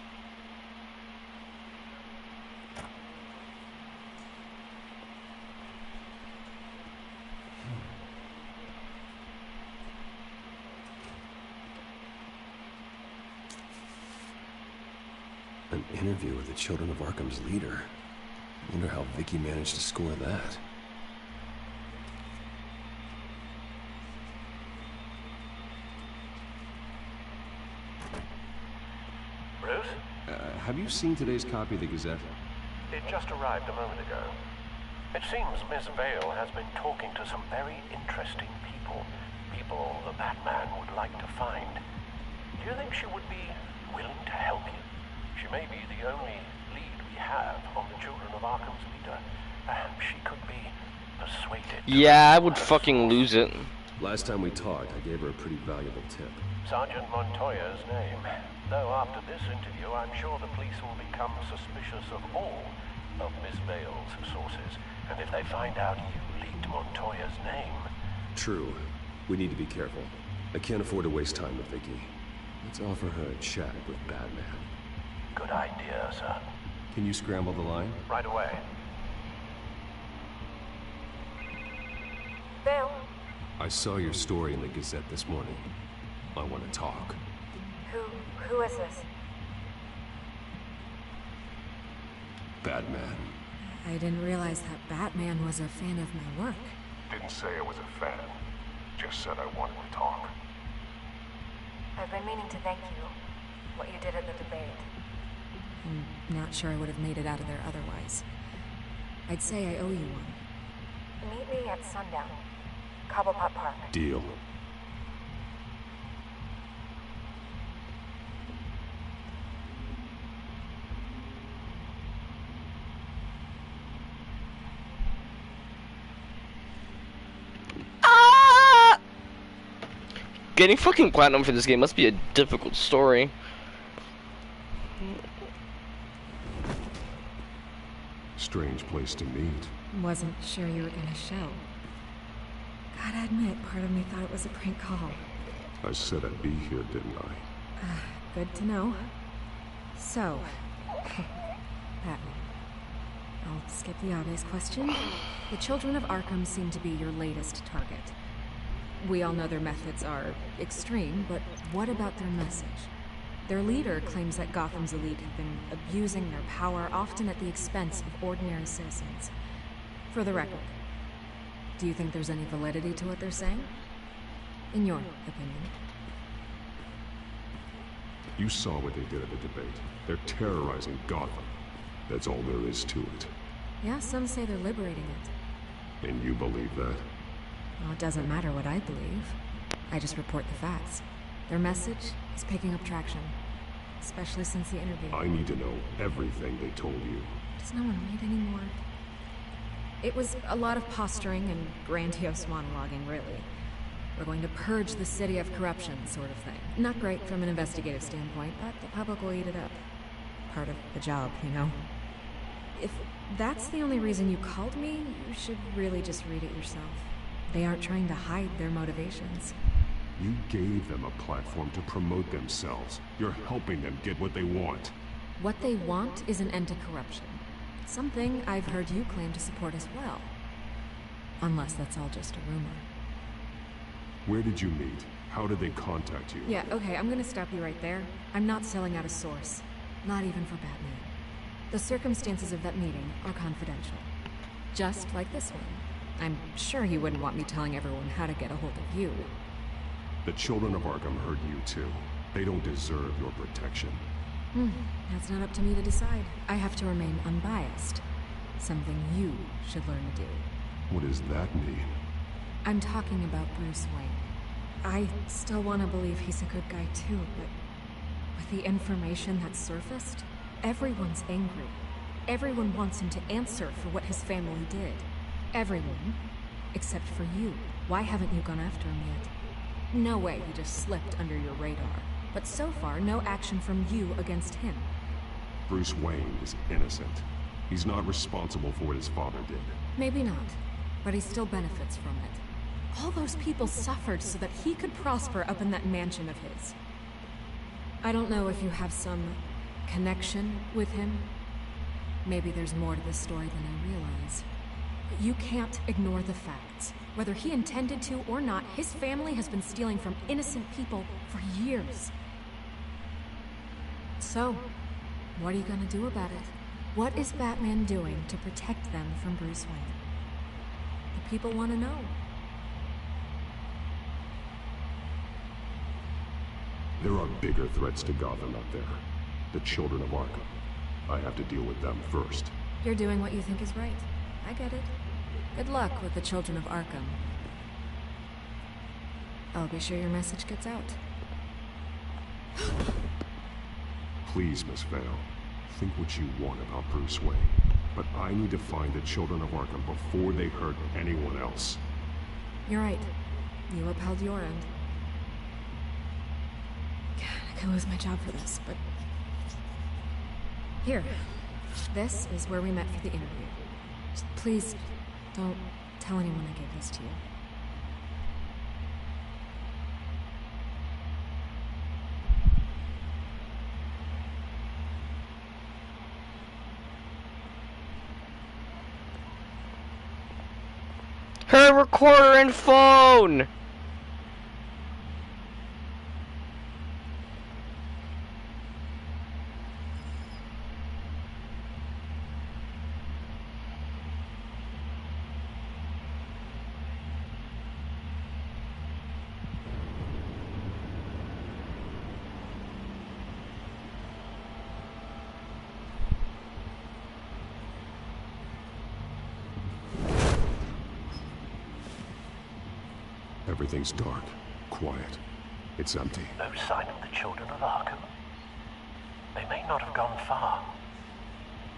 An interview with the Children of Arkham's leader. Wonder how Vicky managed to score that. Bruce? Have you seen today's copy of the Gazette? It just arrived a moment ago. It seems Miss Vale has been talking to some very interesting people. People the Batman would like to find. Do you think she would be willing to help you? She may be the only lead we have on the Children of Arkham's leader. Perhaps she could be persuaded. Yeah, I would fucking lose it. Last time we talked, I gave her a pretty valuable tip. Sergeant Montoya's name. Though after this interview, I'm sure the police will become suspicious of all of Miss Vale's sources. And if they find out you leaked Montoya's name... True. We need to be careful. I can't afford to waste time with Vicky. Let's offer her a chat with Batman. Good idea, sir. Can you scramble the line? Right away. Bill? I saw your story in the Gazette this morning. I want to talk. Who is this? Batman. I didn't realize that Batman was a fan of my work. Didn't say I was a fan. Just said I wanted to talk. I've been meaning to thank you. What you did at the debate. I'm not sure I would have made it out of there otherwise. I'd say I owe you one. Meet me at sundown. Cobblepot Park. Deal. Getting fucking platinum for this game must be a difficult story. Strange place to meet. Wasn't sure you were gonna show. Gotta admit, part of me thought it was a prank call. I said I'd be here, didn't I? Good to know. So, Batman. I'll skip the obvious question. The Children of Arkham seem to be your latest target. We all know their methods are extreme, but what about their message? Their leader claims that Gotham's elite have been abusing their power, often at the expense of ordinary citizens. For the record, do you think there's any validity to what they're saying? In your opinion? You saw what they did at the debate. They're terrorizing Gotham. That's all there is to it. Yeah, some say they're liberating it. And you believe that? Well, it doesn't matter what I believe. I just report the facts. Their message is picking up traction, especially since the interview. I need to know everything they told you. Does no one read anymore? It was a lot of posturing and grandiose monologuing, really. We're going to purge the city of corruption, sort of thing. Not great from an investigative standpoint, but the public will eat it up. Part of the job, you know? If that's the only reason you called me, you should really just read it yourself. They aren't trying to hide their motivations. You gave them a platform to promote themselves. You're helping them get what they want. What they want is an end to corruption. Something I've heard you claim to support as well. Unless that's all just a rumor. Where did you meet? How did they contact you? Yeah, okay, I'm gonna stop you right there. I'm not selling out a source. Not even for Batman. The circumstances of that meeting are confidential. Just like this one. I'm sure you wouldn't want me telling everyone how to get a hold of you. The Children of Arkham heard you too. They don't deserve your protection. That's not up to me to decide. I have to remain unbiased. Something you should learn to do. What does that mean? I'm talking about Bruce Wayne. I still want to believe he's a good guy too, but with the information that's surfaced, everyone's angry. Everyone wants him to answer for what his family did. Everyone, except for you. Why haven't you gone after him yet? No way he just slipped under your radar. But so far, no action from you against him. Bruce Wayne is innocent. He's not responsible for what his father did. Maybe not, but he still benefits from it. All those people suffered so that he could prosper up in that mansion of his. I don't know if you have some connection with him. Maybe there's more to this story than I realize. But you can't ignore the facts. Whether he intended to or not, his family has been stealing from innocent people for years. So, What are you gonna do about it? What is Batman doing to protect them from Bruce Wayne? The people want to know. There are bigger threats to Gotham out there. The children of Arkham. I have to deal with them first. You're doing what you think is right. I get it. Good luck with the children of Arkham. I'll be sure your message gets out. Please, Miss Vale. Think what you want about Bruce Wayne. But I need to find the children of Arkham before they hurt anyone else. You're right. You upheld your end. God, I could lose my job for this, but... Here. This is where we met for the interview. Just please, don't tell anyone I gave this to you. Her recorder and phone! Everything's dark, quiet. It's empty. No sign of the children of Arkham. They may not have gone far.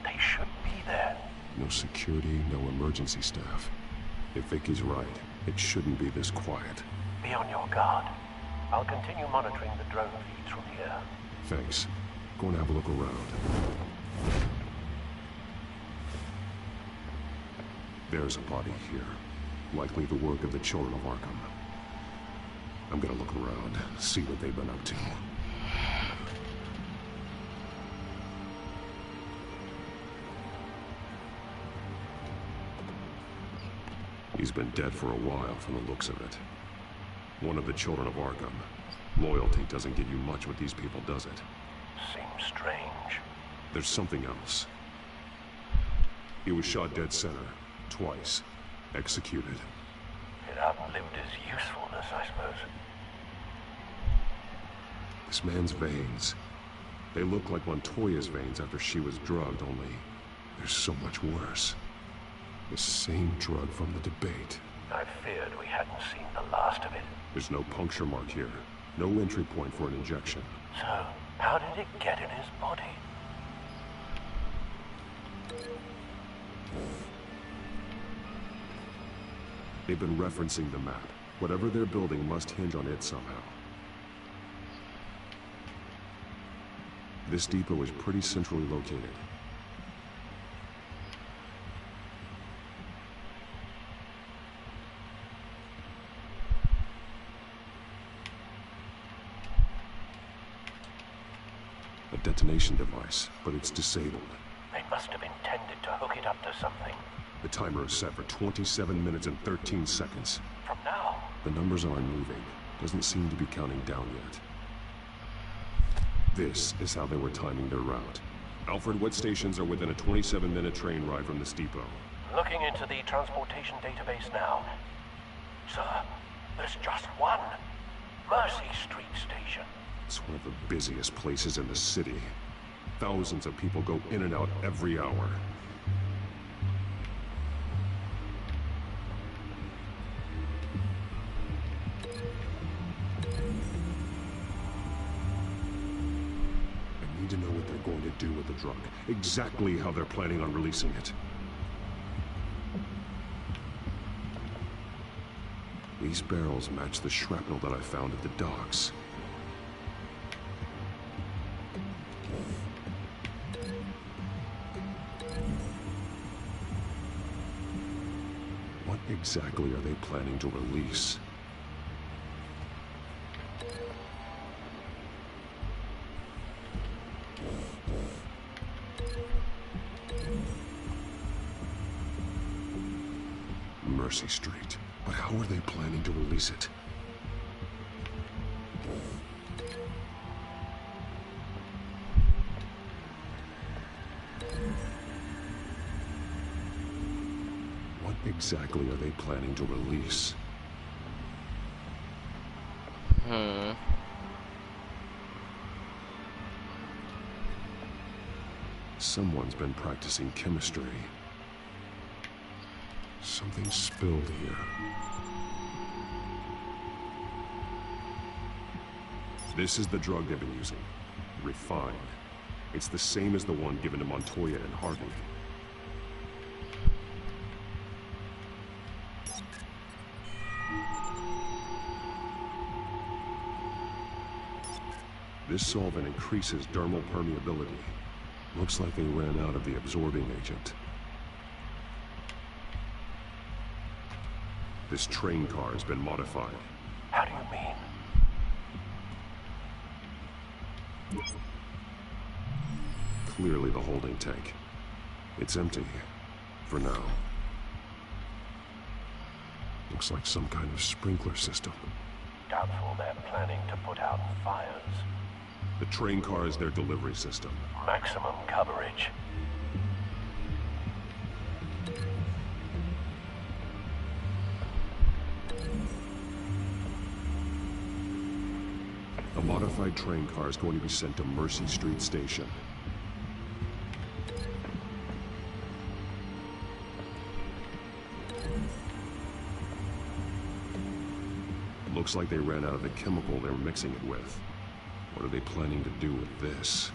They should be there. No security, no emergency staff. If Vicky's right, it shouldn't be this quiet. Be on your guard. I'll continue monitoring the drone feeds from here. Thanks. Go and have a look around. There's a body here. Likely the work of the children of Arkham. I'm gonna look around, see what they've been up to. He's been dead for a while from the looks of it. One of the children of Arkham. Loyalty doesn't get you much with these people, does it? Seems strange. There's something else. He was shot dead center, twice. Executed. It outlived his usefulness, I suppose. This man's veins. They look like Montoya's veins after she was drugged, only they're so much worse. The same drug from the debate. I feared we hadn't seen the last of it. There's no puncture mark here. No entry point for an injection. So, how did it get in his body? They've been referencing the map. Whatever they're building must hinge on it somehow. This depot is pretty centrally located. A detonation device, but it's disabled. They must have intended to hook it up to something. The timer is set for 27 minutes and 13 seconds. From now? The numbers aren't moving. Doesn't seem to be counting down yet. This is how they were timing their route. Alfred, what stations are within a 27-minute train ride from this depot? Looking into the transportation database now. Sir, there's just one. Mercy Street Station. It's one of the busiest places in the city. Thousands of people go in and out every hour. I need to know what they're going to do with the drug. Exactly how they're planning on releasing it. These barrels match the shrapnel that I found at the docks. What exactly are they planning to release? Mercy Street. But how are they planning to release it? exactly are they planning to release? Someone's been practicing chemistry. Something spilled here. This is the drug they've been using. Refined. It's the same as the one given to Montoya and Harvey. This solvent increases dermal permeability. Looks like they ran out of the absorbing agent. This train car has been modified. How do you mean? Clearly the holding tank. It's empty. For now. Looks like some kind of sprinkler system. Doubtful they're planning to put out fires. The train car is their delivery system. Maximum coverage. A modified train car is going to be sent to Mercy Street Station. Looks like they ran out of the chemical they're mixing it with. What are they planning to do with this?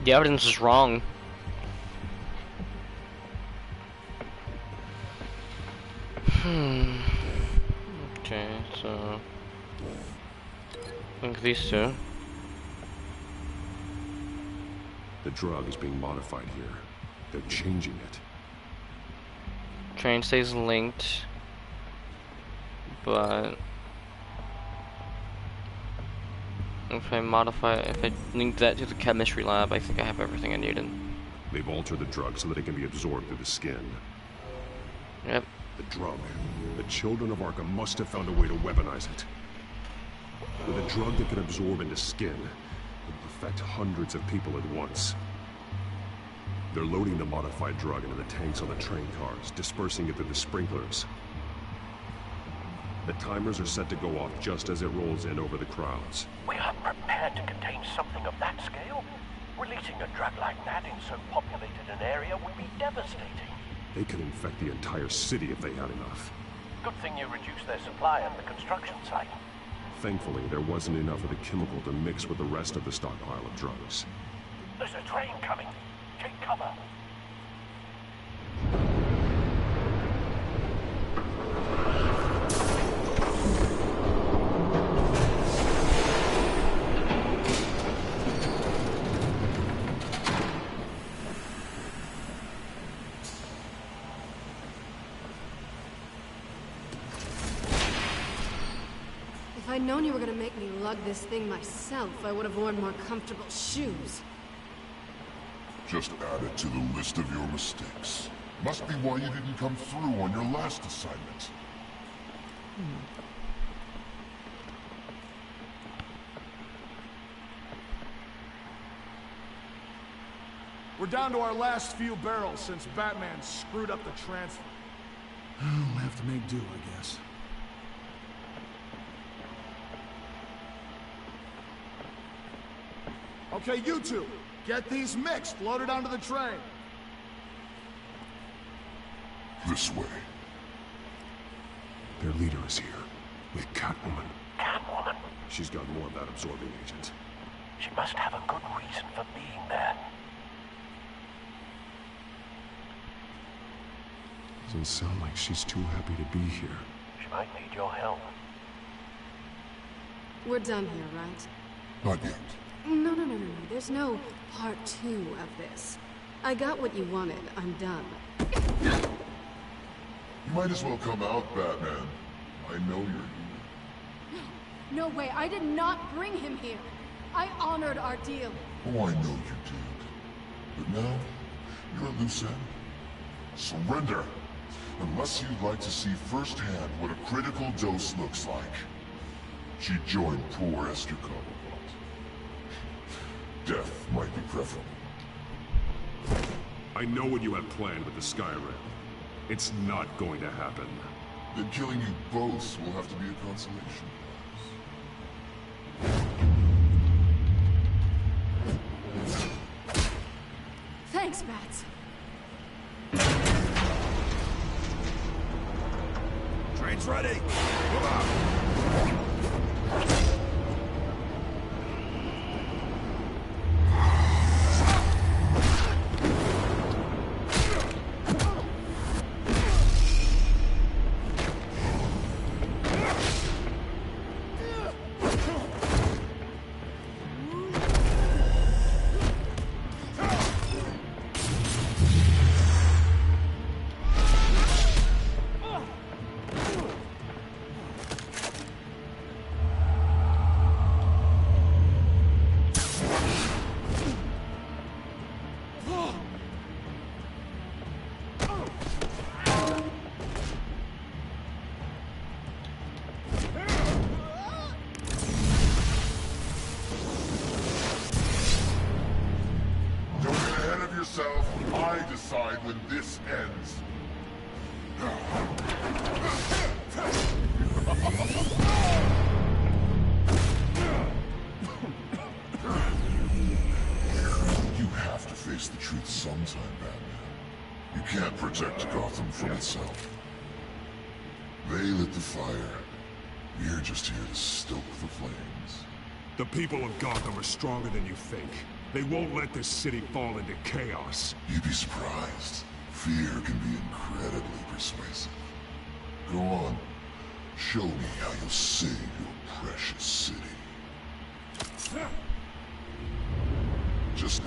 The evidence is wrong. Okay, so I think these two. The drug is being modified here. They're changing it. Train stays linked, but if I link that to the chemistry lab, I think I have everything I needed. They've altered the drug so that it can be absorbed through the skin. Yep. The drug. The children of Arkham must have found a way to weaponize it. With a drug that can absorb into skin, it will affect hundreds of people at once. They're loading the modified drug into the tanks on the train cars, dispersing it through the sprinklers. The timers are set to go off just as it rolls in over the crowds. We aren't prepared to contain something of that scale. Releasing a drug like that in so populated an area would be devastating. They could infect the entire city if they had enough. Good thing you reduced their supply at the construction site. Thankfully, there wasn't enough of the chemical to mix with the rest of the stockpile of drugs. There's a train coming. Take cover. If I'd known you were gonna make me lug this thing myself, I would have worn more comfortable shoes. Just add it to the list of your mistakes. Must be why you didn't come through on your last assignment. We're down to our last few barrels since Batman screwed up the transfer. We'll have to make do, I guess. Okay, you two, get these mixed, loaded onto the train. This way. Their leader is here, with Catwoman. Catwoman? She's got more of that absorbing agent. She must have a good reason for being there. Doesn't sound like she's too happy to be here. She might need your help. We're done here, right? Not yet. No. There's no part 2 of this. I got what you wanted. I'm done. You might as well come out, Batman. I know you're here. No way. I did not bring him here. I honored our deal. Oh, I know you did. But now, you're a loose end. Surrender! Unless you'd like to see firsthand what a critical dose looks like. She joined poor Esther Cobblepot. Death might be preferable. I know what you have planned with the Skyrim. It's not going to happen. Then killing you both will have to be a consolation prize. Thanks, Bats. Train's ready. Move out. I decide when this ends. You have to face the truth sometime, Batman. You can't protect Gotham from itself. They lit the fire. We're just here to stoke the flames. The people of Gotham are stronger than you think. They won't let this city fall into chaos. You'd be surprised. Fear can be incredibly persuasive. Go on. Show me how you'll save your precious city. Just...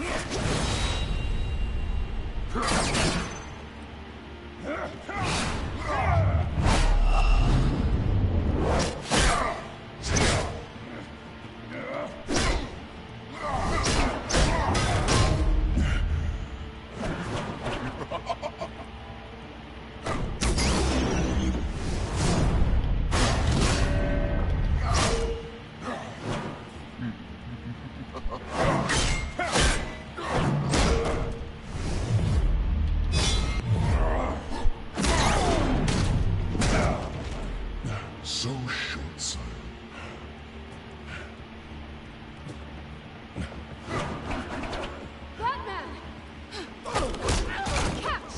so short-sighted. Batman! Catch!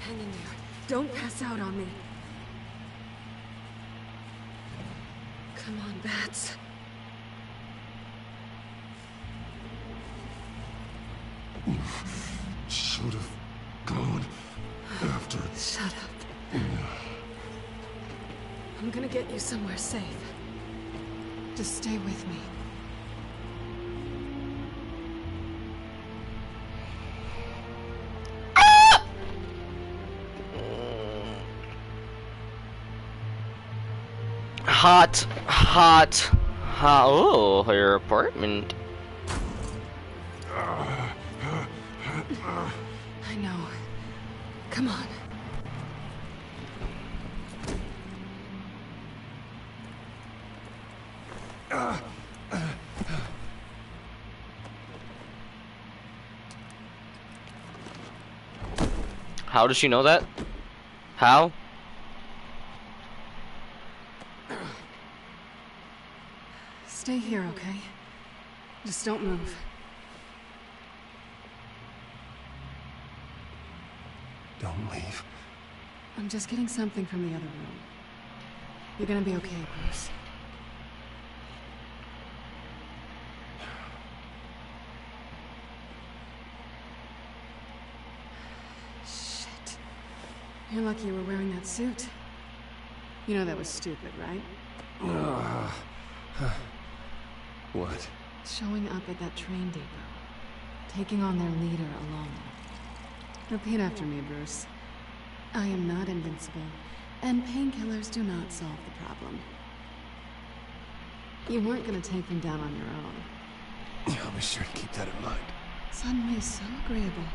Hang in there. Don't pass out on me. Come on, Bats. Should have gone after. Shut up. I'm gonna get you somewhere safe. Just stay with me. Hot. Oh, your apartment. I know. Come on. How does she know that? How? Stay here, okay? Just don't move. Don't leave. I'm just getting something from the other room. You're gonna be okay, Bruce. Shit. You're lucky you were wearing that suit. You know that was stupid, right? What? Showing up at that train depot. Taking on their leader alone. Repeat after me, Bruce. I am not invincible, and painkillers do not solve the problem. You weren't gonna take them down on your own. I'll be sure to keep that in mind. Suddenly so agreeable.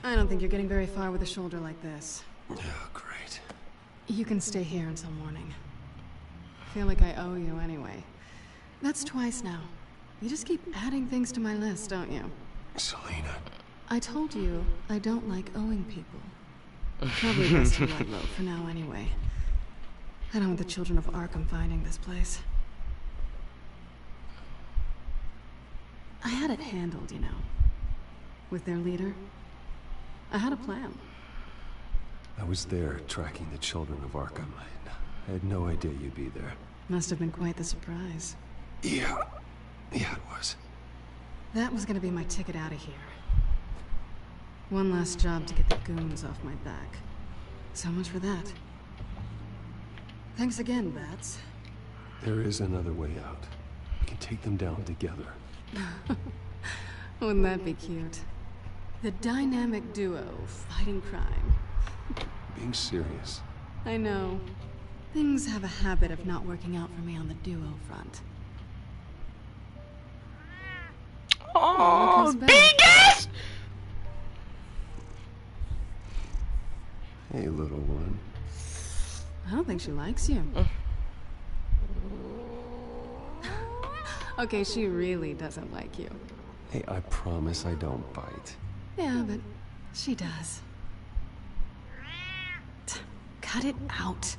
I don't think you're getting very far with a shoulder like this. Oh, great. You can stay here until morning. Feel like I owe you anyway. That's twice now. You just keep adding things to my list, don't you? Selena. I told you I don't like owing people. Probably best to lie low for now anyway. I don't want the children of Arkham finding this place. I had it handled, you know. With their leader. I had a plan. I was there tracking the children of Arkham. I had no idea you'd be there. Must have been quite the surprise. Yeah, it was. That was gonna be my ticket out of here. One last job to get the goons off my back. So much for that. Thanks again, Bats. There is another way out. We can take them down together. Wouldn't that be cute? The dynamic duo fighting crime. Being serious. I know. Things have a habit of not working out for me on the duo front. Oh, biggest! Hey, little one. I don't think she likes you. Okay, she really doesn't like you. Hey, I promise I don't bite. Yeah, but she does. Cut it out.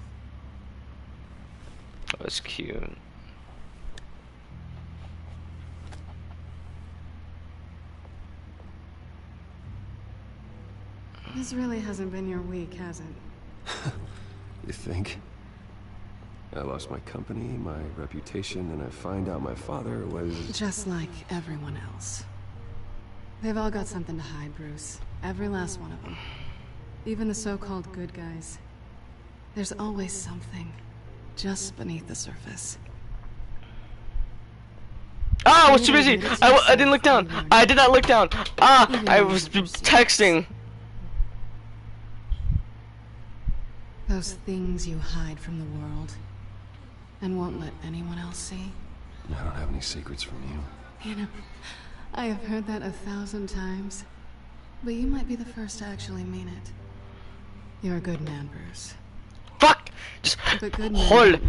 That was cute. This really hasn't been your week, has it? You think? I lost my company, my reputation, and I find out my father was... Just like everyone else. They've all got something to hide, Bruce. Every last one of them. Even the so-called good guys. There's always something just beneath the surface. Ah, I was too busy. I didn't look down. I did not look down. Ah, I was texting. Those things you hide from the world and won't let anyone else see. I don't have any secrets from you. You know, I have heard that 1,000 times, but you might be the first to actually mean it. You're a good man, Bruce. Fuck! Just hold.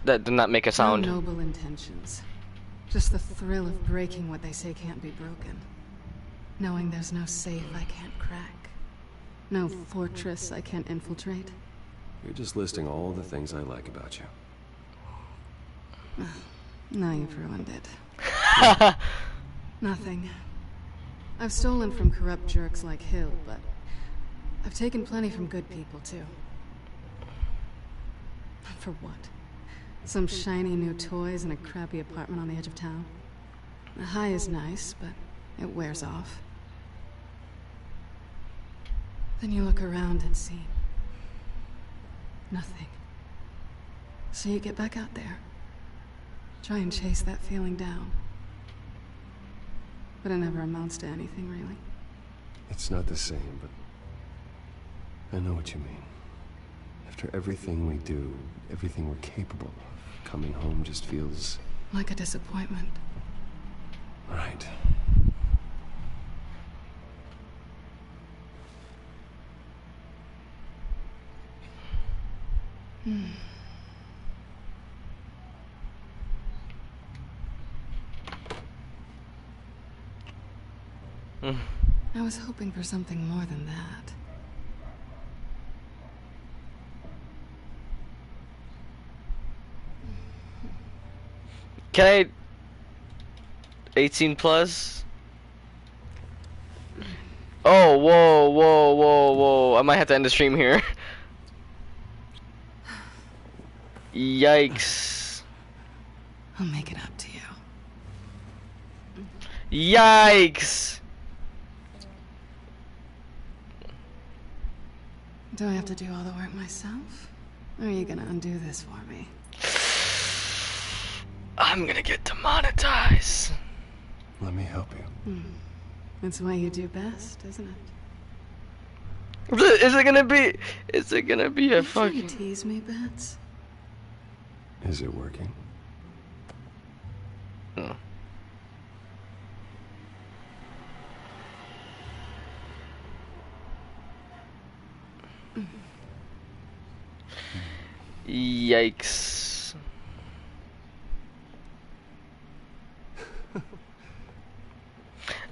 That did not make a sound. No noble intentions. Just the thrill of breaking what they say can't be broken. Knowing there's no safe I can't crack. No fortress I can't infiltrate. You're just listing all the things I like about you. Now you've ruined it. Nothing. I've stolen from corrupt jerks like Hill, but I've taken plenty from good people, too. For what? Some shiny new toys in a crappy apartment on the edge of town? The high is nice, but it wears off. Then you look around and see nothing. So you get back out there. Try and chase that feeling down. But it never amounts to anything, really. It's not the same, but I know what you mean. After everything we do, everything we're capable of, coming home just feels... like a disappointment. Right. I was hoping for something more than that. Can I... 18 plus? Oh, whoa, whoa, whoa, whoa. I might have to end the stream here. Yikes. I'll make it up to you. Yikes! Do I have to do all the work myself? Or are you gonna undo this for me? I'm gonna get demonetized. Let me help you. It's what you do best, isn't it? Is it gonna be... Is it gonna be a fucking... You tease me, Bats? Is it working? Oh. Yikes.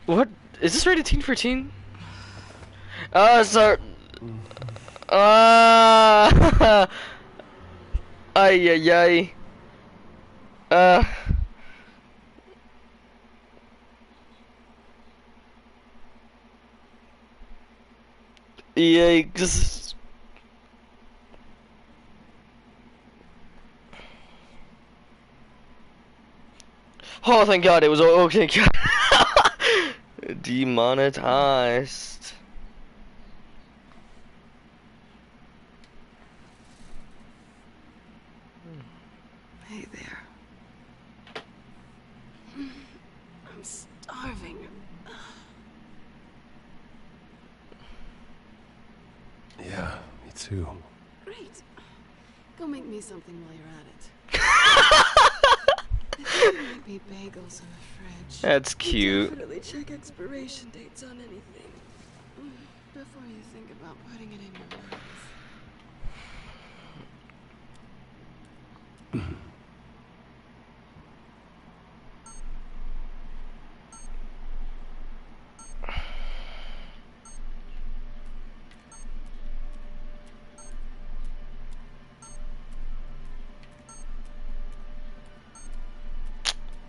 What? Is this rated teen for teen? Sorry. Ay, ay, ay. Yikes. Oh, thank God, it was okay. Demonetized. Hey there. I'm starving. Yeah, me too. Great. Go make me something while you're at it. There might be bagels in the fridge. That's cute. Definitely check expiration dates on anything before you think about putting it in your mouth.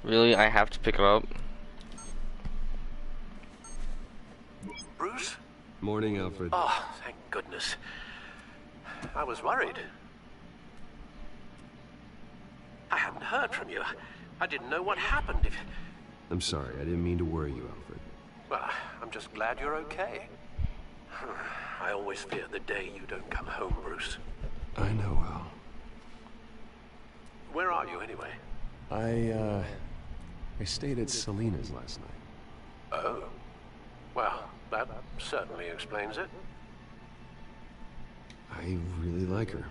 Really, I have to pick it up. Bruce? Morning, Alfred. Oh, thank goodness. I was worried. I hadn't heard from you. I didn't know what happened. I'm sorry, I didn't mean to worry you, Alfred. Well, I'm just glad you're okay. I always fear the day you don't come home, Bruce. I know, Al. Where are you, anyway? I stayed at Selena's last night. Oh. Well, that certainly explains it. I really like her.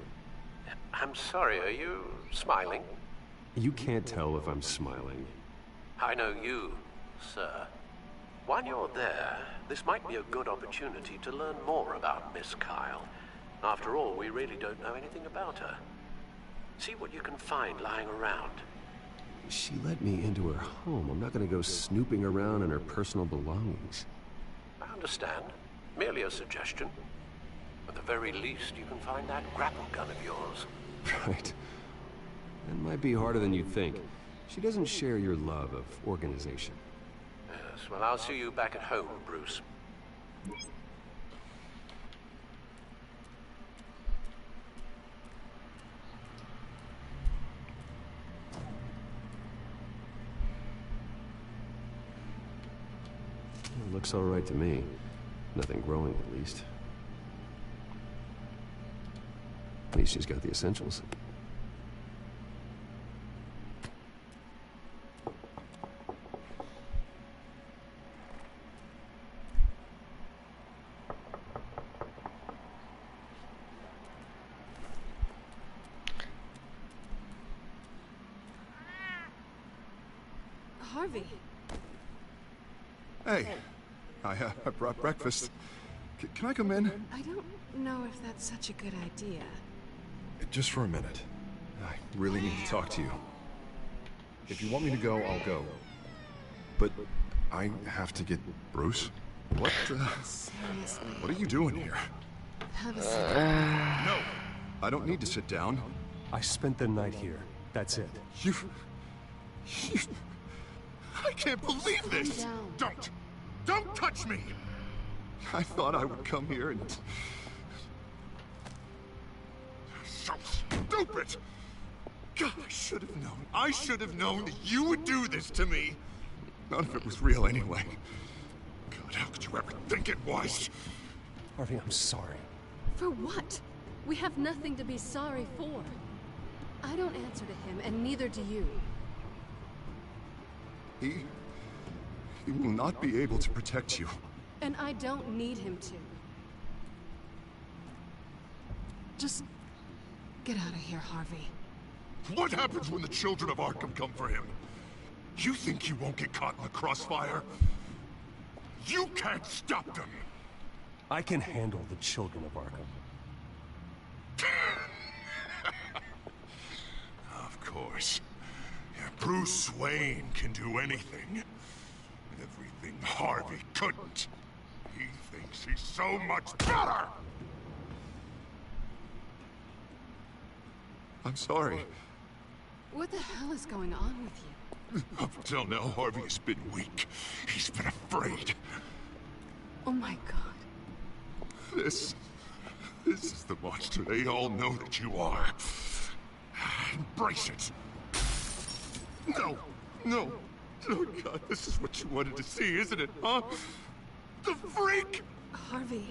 I'm sorry, are you smiling? You can't tell if I'm smiling. I know you, sir. While you're there, this might be a good opportunity to learn more about Miss Kyle. After all, we really don't know anything about her. See what you can find lying around. She let me into her home. I'm not gonna go snooping around in her personal belongings. I understand. Merely a suggestion. At the very least, you can find that grapple gun of yours. Right. That might be harder than you'd think. She doesn't share your love of organization. Yes, well, I'll see you back at home, Bruce. It looks all right to me. Nothing growing, at least. At least she's got the essentials. Harvey. Hey, I brought breakfast. Can I come in? I don't know if that's such a good idea. Just for a minute. I really need to talk to you. If you want me to go, I'll go. But I have to get... Bruce? What the... Seriously. What are you doing here? Have a seat. No! I don't need to sit down. I spent the night here. That's it. You... I can't believe this! Calm down. Don't touch me! I thought I would come here and... So stupid! God, I should have known. I should have known that you would do this to me. None of it was real anyway. God, how could you ever think it was? Harvey, I'm sorry. For what? We have nothing to be sorry for. I don't answer to him, and neither do you. He will not be able to protect you. And I don't need him to. Just get out of here, Harvey. What happens when the children of Arkham come for him? You think you won't get caught in the crossfire? You can't stop them! I can handle the children of Arkham. Of course. Yeah, Bruce Wayne can do anything. Everything Harvey couldn't. He thinks he's so much better! I'm sorry. What the hell is going on with you? Up till now, Harvey has been weak. He's been afraid. Oh my god. This is the monster they all know that you are. Embrace it. No. Oh God, this is what you wanted to see, isn't it, huh? The freak! Harvey.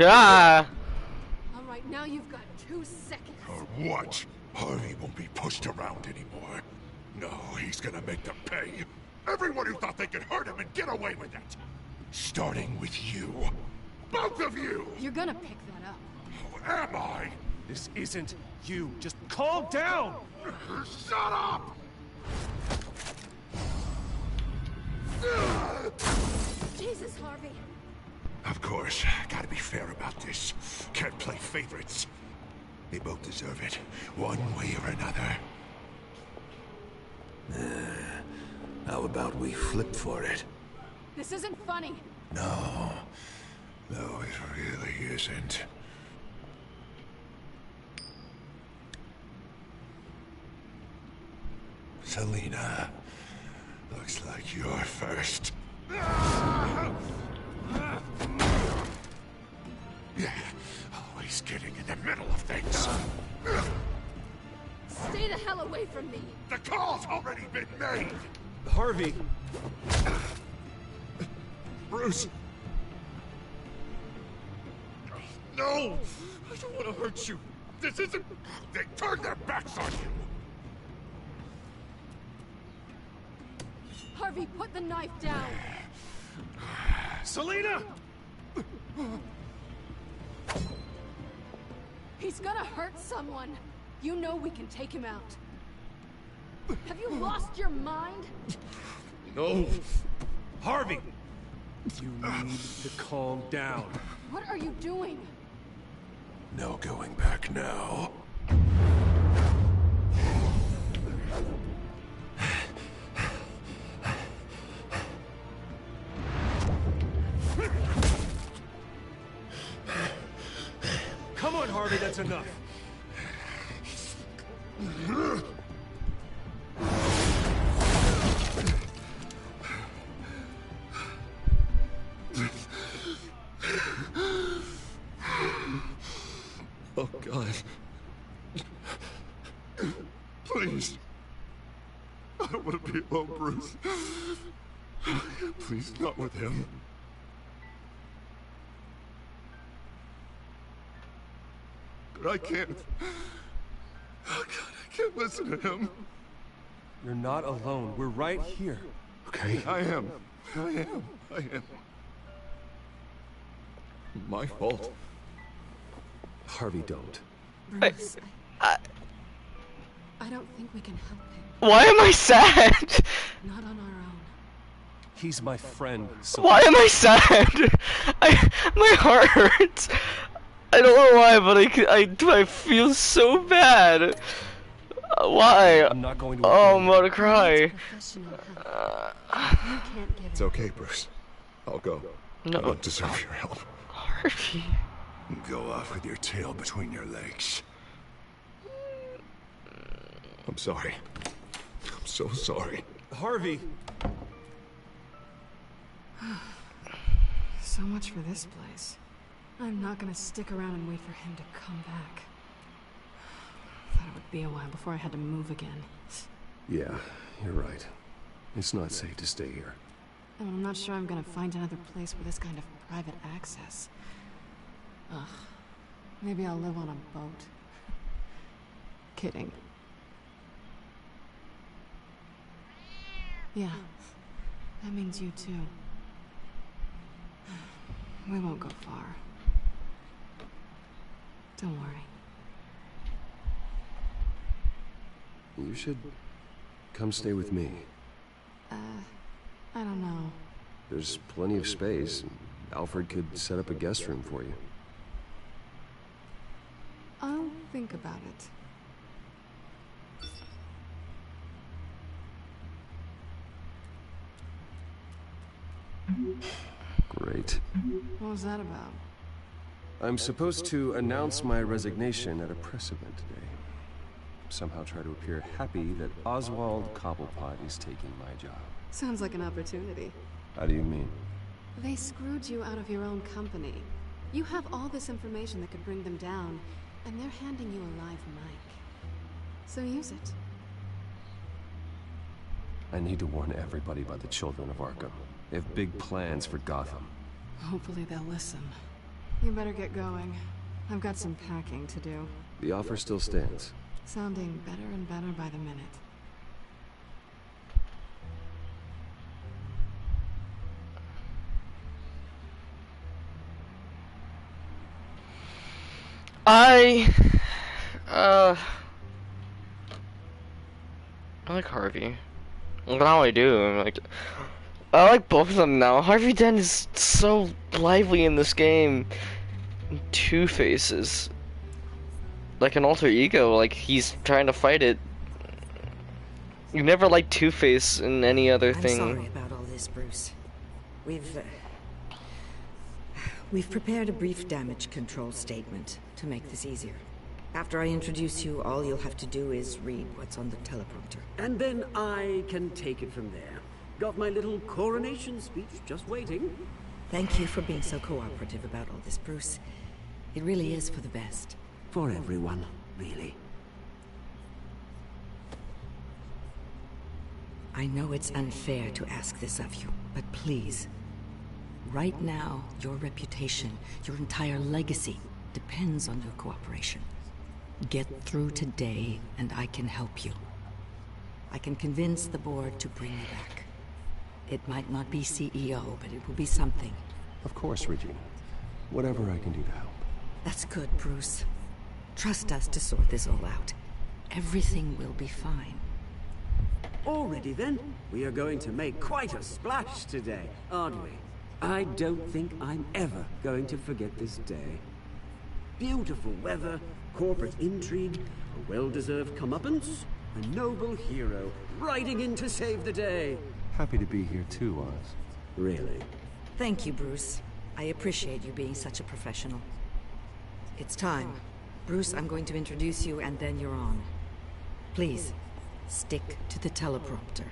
Ah! Alright, now you've got 2 seconds. Or what? Harvey won't be pushed around anymore. No, he's gonna make them pay. Everyone who thought they could hurt him and get away with it. Starting with you. Both of you! You're gonna pick that up. Who am I? This isn't you. Just calm down! Shut up! Jesus, Harvey. Of course, gotta be fair about this. Can't play favorites. They both deserve it, one way or another. How about we flip for it? This isn't funny. No, it really isn't. Selina, looks like you're first. Yeah, always getting in the middle of things. Stay the hell away from me. The call's already been made. Harvey! Bruce! No! I don't want to hurt you. This isn't... They turned their backs on you. Harvey, put the knife down. Selina! He's gonna hurt someone. You know we can take him out. Have you lost your mind? No. Harvey! You need to calm down. What are you doing? No going back now. Come on, Harvey, that's enough. Oh, God. Please. I don't want to be alone, Bruce. Please, not with him. But I can't. Oh, God, I can't listen to him. You're not alone. We're right here. Okay? I am. My fault. Harvey, don't. Bruce, I don't think we can help him. Why am I sad? Not on our own. He's my friend, so... Why am I sad? My heart hurts. I don't know why, but I feel so bad. Why? I'm not going to... Oh, I'm about to cry. It's okay, Bruce. I'll go. No. I don't deserve your help. Harvey. Go off with your tail between your legs. I'm sorry. I'm so sorry. Harvey! So much for this place. I'm not gonna stick around and wait for him to come back. Thought it would be a while before I had to move again. Yeah, you're right. It's not safe to stay here. And I'm not sure I'm gonna find another place with this kind of private access. Ugh. Maybe I'll live on a boat. Kidding. Yeah. That means you too. We won't go far. Don't worry. You should come stay with me. I don't know. There's plenty of space. Alfred could set up a guest room for you. I'll think about it. Great. What was that about? I'm supposed to announce my resignation at a press event today. Somehow try to appear happy that Oswald Cobblepot is taking my job. Sounds like an opportunity. How do you mean? They screwed you out of your own company. You have all this information that could bring them down, and they're handing you a live mic. So use it. I need to warn everybody about the Children of Arkham. They have big plans for Gotham. Hopefully they'll listen. You better get going. I've got some packing to do. The offer still stands. Sounding better and better by the minute. I like Harvey. Now I do. I like both of them now. Harvey Dent is so lively in this game. Two-Face is like an alter ego. Like he's trying to fight it. You never liked Two-Face in any other thing. I'm sorry about all this, Bruce. We've prepared a brief damage control statement to make this easier. After I introduce you, all you'll have to do is read what's on the teleprompter. And then I can take it from there. Got my little coronation speech just waiting. Thank you for being so cooperative about all this, Bruce. It really is for the best. For everyone, really. I know it's unfair to ask this of you, but please. Right now, your reputation, your entire legacy, depends on your cooperation. Get through today, and I can help you. I can convince the board to bring you back. It might not be CEO, but it will be something. Of course, Regina. Whatever I can do to help. That's good, Bruce. Trust us to sort this all out. Everything will be fine. Already then, we are going to make quite a splash today, aren't we? I don't think I'm ever going to forget this day. Beautiful weather, corporate intrigue, a well-deserved comeuppance, a noble hero riding in to save the day. Happy to be here too, Oz. Really? Thank you, Bruce. I appreciate you being such a professional. It's time. Bruce, I'm going to introduce you and then you're on. Please, stick to the teleprompter.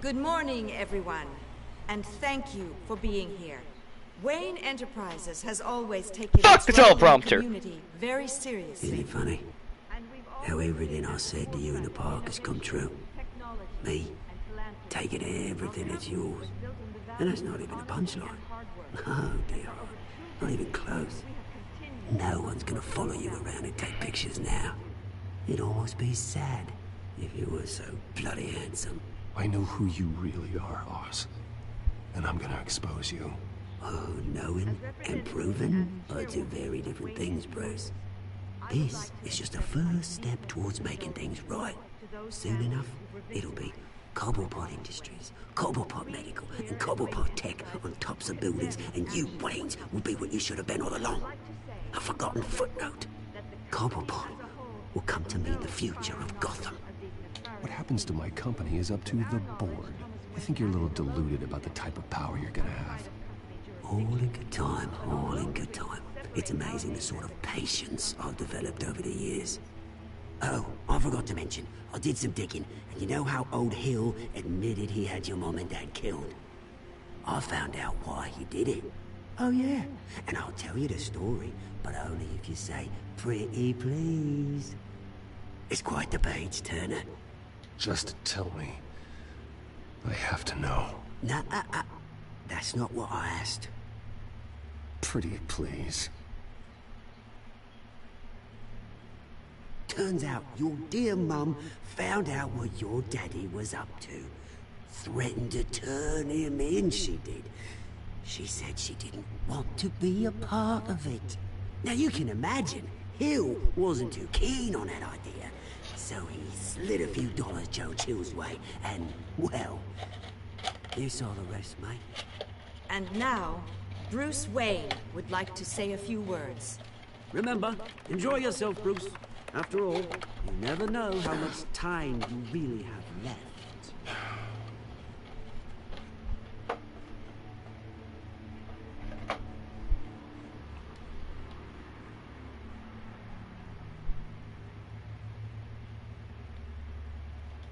Good morning, everyone. And thank you for being here. Wayne Enterprises has always taken Fuck the its role in the teleprompter. community very seriously. Isn't it funny? How everything I said to you in the park has come true. Me, taking everything that's yours. And that's not even a punchline. Oh dear, not even close. No one's gonna follow you around and take pictures now. It'd almost be sad if you were so bloody handsome. I know who you really are, Oz. And I'm gonna expose you. Oh, knowing and proving are two very different things, Bruce. This is just a first step towards making things right. Soon enough, it'll be Cobblepot Industries, Cobblepot Medical, and Cobblepot Tech on tops of buildings, and you, Waynes, will be what you should have been all along. A forgotten footnote. Cobblepot will come to mean the future of Gotham. What happens to my company is up to the board. I think you're a little deluded about the type of power you're gonna have. All in good time, all in good time. It's amazing the sort of patience I've developed over the years. Oh, I forgot to mention, I did some digging, and you know how old Hill admitted he had your mom and dad killed? I found out why he did it. Oh yeah, and I'll tell you the story, but only if you say, pretty please. It's quite the page, Turner. Just tell me. I have to know. Nah, that's not what I asked. Pretty please. Turns out your dear mum found out what your daddy was up to. Threatened to turn him in, she did. She said she didn't want to be a part of it. Now you can imagine, Hill wasn't too keen on that idea. So he slid a few dollars Joe Chill's way, and, well, you saw the rest, mate. And now, Bruce Wayne would like to say a few words. Remember, enjoy yourself, Bruce. After all, you never know how much time you really have left.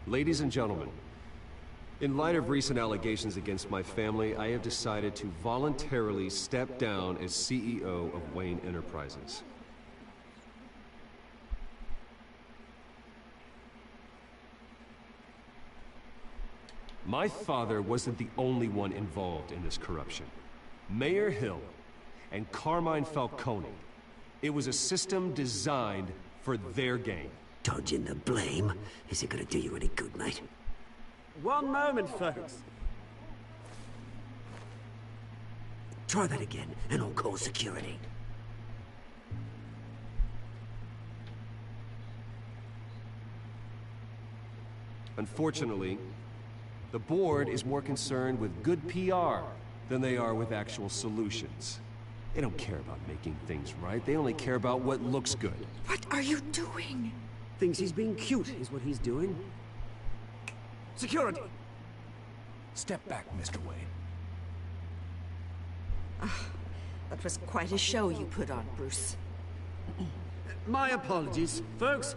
Ladies and gentlemen, in light of recent allegations against my family, I have decided to voluntarily step down as CEO of Wayne Enterprises. My father wasn't the only one involved in this corruption. Mayor Hill and Carmine Falcone. It was a system designed for their gain. Dodging the blame isn't gonna do you any good, mate. One moment, folks. Try that again, and I'll call security. Unfortunately, the board is more concerned with good PR than they are with actual solutions. They don't care about making things right. They only care about what looks good. What are you doing? Thinks he's being cute, is what he's doing. Security! Step back, Mr. Wayne. That was quite a show you put on, Bruce. My apologies, folks.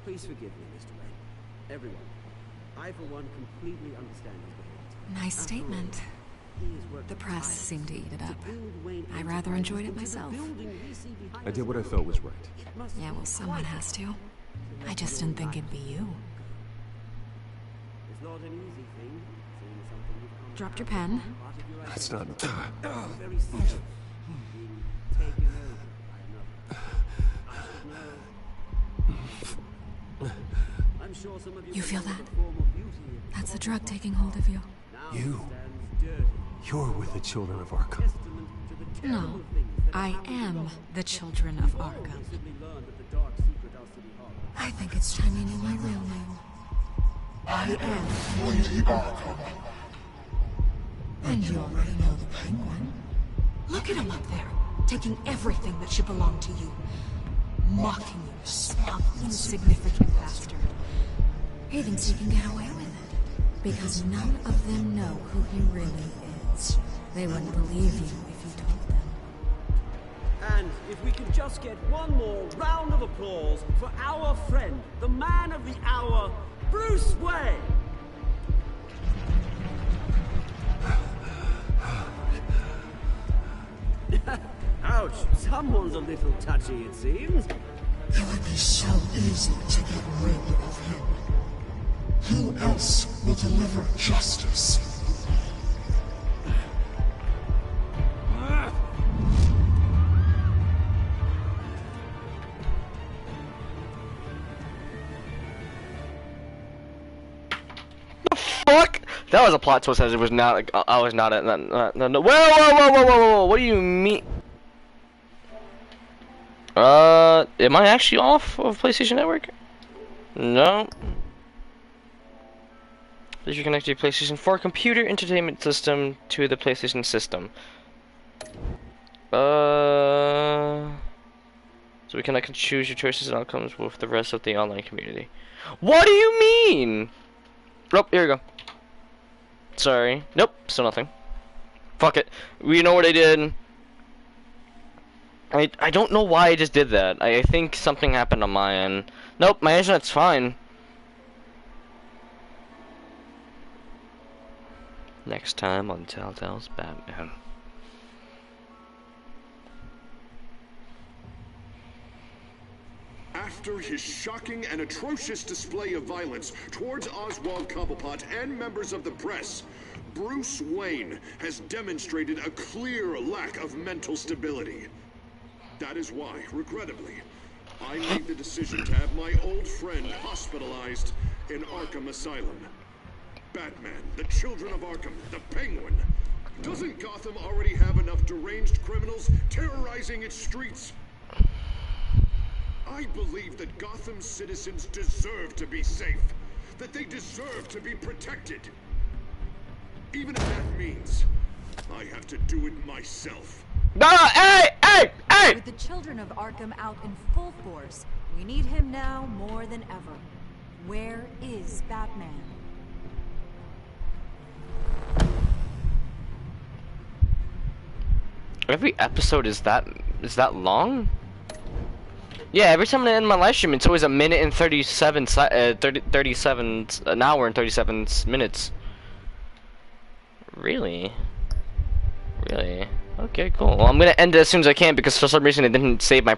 Please forgive me, Mr. Wayne. Everyone. I, for one, completely understand his behavior. Nice statement. The press seemed to eat it up. I rather enjoyed it myself. I did what I felt was right. Yeah, well, someone has to. I just didn't think it'd be you. It's not an easy thing, seeing something you've come Dropped your pen. That's not... very serious. Being taken over by another. I'm sure some of You feel that? form of beauty. That's the drug taking hold of you. You're with the children of Arkham. No, I am the children of Arkham. I think it's time you knew my real name. I am Lady Arkham. And you already know the Penguin. Look at him up there, taking everything that should belong to you. Mocking you, smug, insignificant bastard. He thinks he can get away with it, because none of them know who he really is. They wouldn't believe you if you told them. And if we could just get one more round of applause for our friend, the man of the hour, Bruce Wayne! Ouch, someone's a little touchy, it seems. It would be so easy to get rid of him. Who else will deliver justice? Fuck! That was a plot twist. As it was not. I was not. No. Whoa! What do you mean? Am I actually off of PlayStation Network? No. Please reconnect your PlayStation 4 computer entertainment system to the PlayStation system. So we can choose your choices and outcomes with the rest of the online community. What do you mean? Oh, here we go. Sorry. Nope, still nothing. Fuck it. You know what I did? I don't know why I just did that. I think something happened on my end. Nope, my internet's fine. Next time on Telltale's Batman. After his shocking and atrocious display of violence towards Oswald Cobblepot and members of the press, Bruce Wayne has demonstrated a clear lack of mental stability. That is why, regrettably, I made the decision to have my old friend hospitalized in Arkham Asylum. Batman, the Children of Arkham, the Penguin. Doesn't Gotham already have enough deranged criminals terrorizing its streets? I believe that Gotham's citizens deserve to be safe, that they deserve to be protected. Even if that means I have to do it myself. Hey! With the Children of Arkham out in full force, we need him now more than ever. Where is Batman? Every episode is that long? Yeah, every time I end my live stream, it's always a minute and 37 an hour and 37 minutes. Really? Really? Okay, cool. Well, I'm gonna end it as soon as I can because for some reason it didn't save my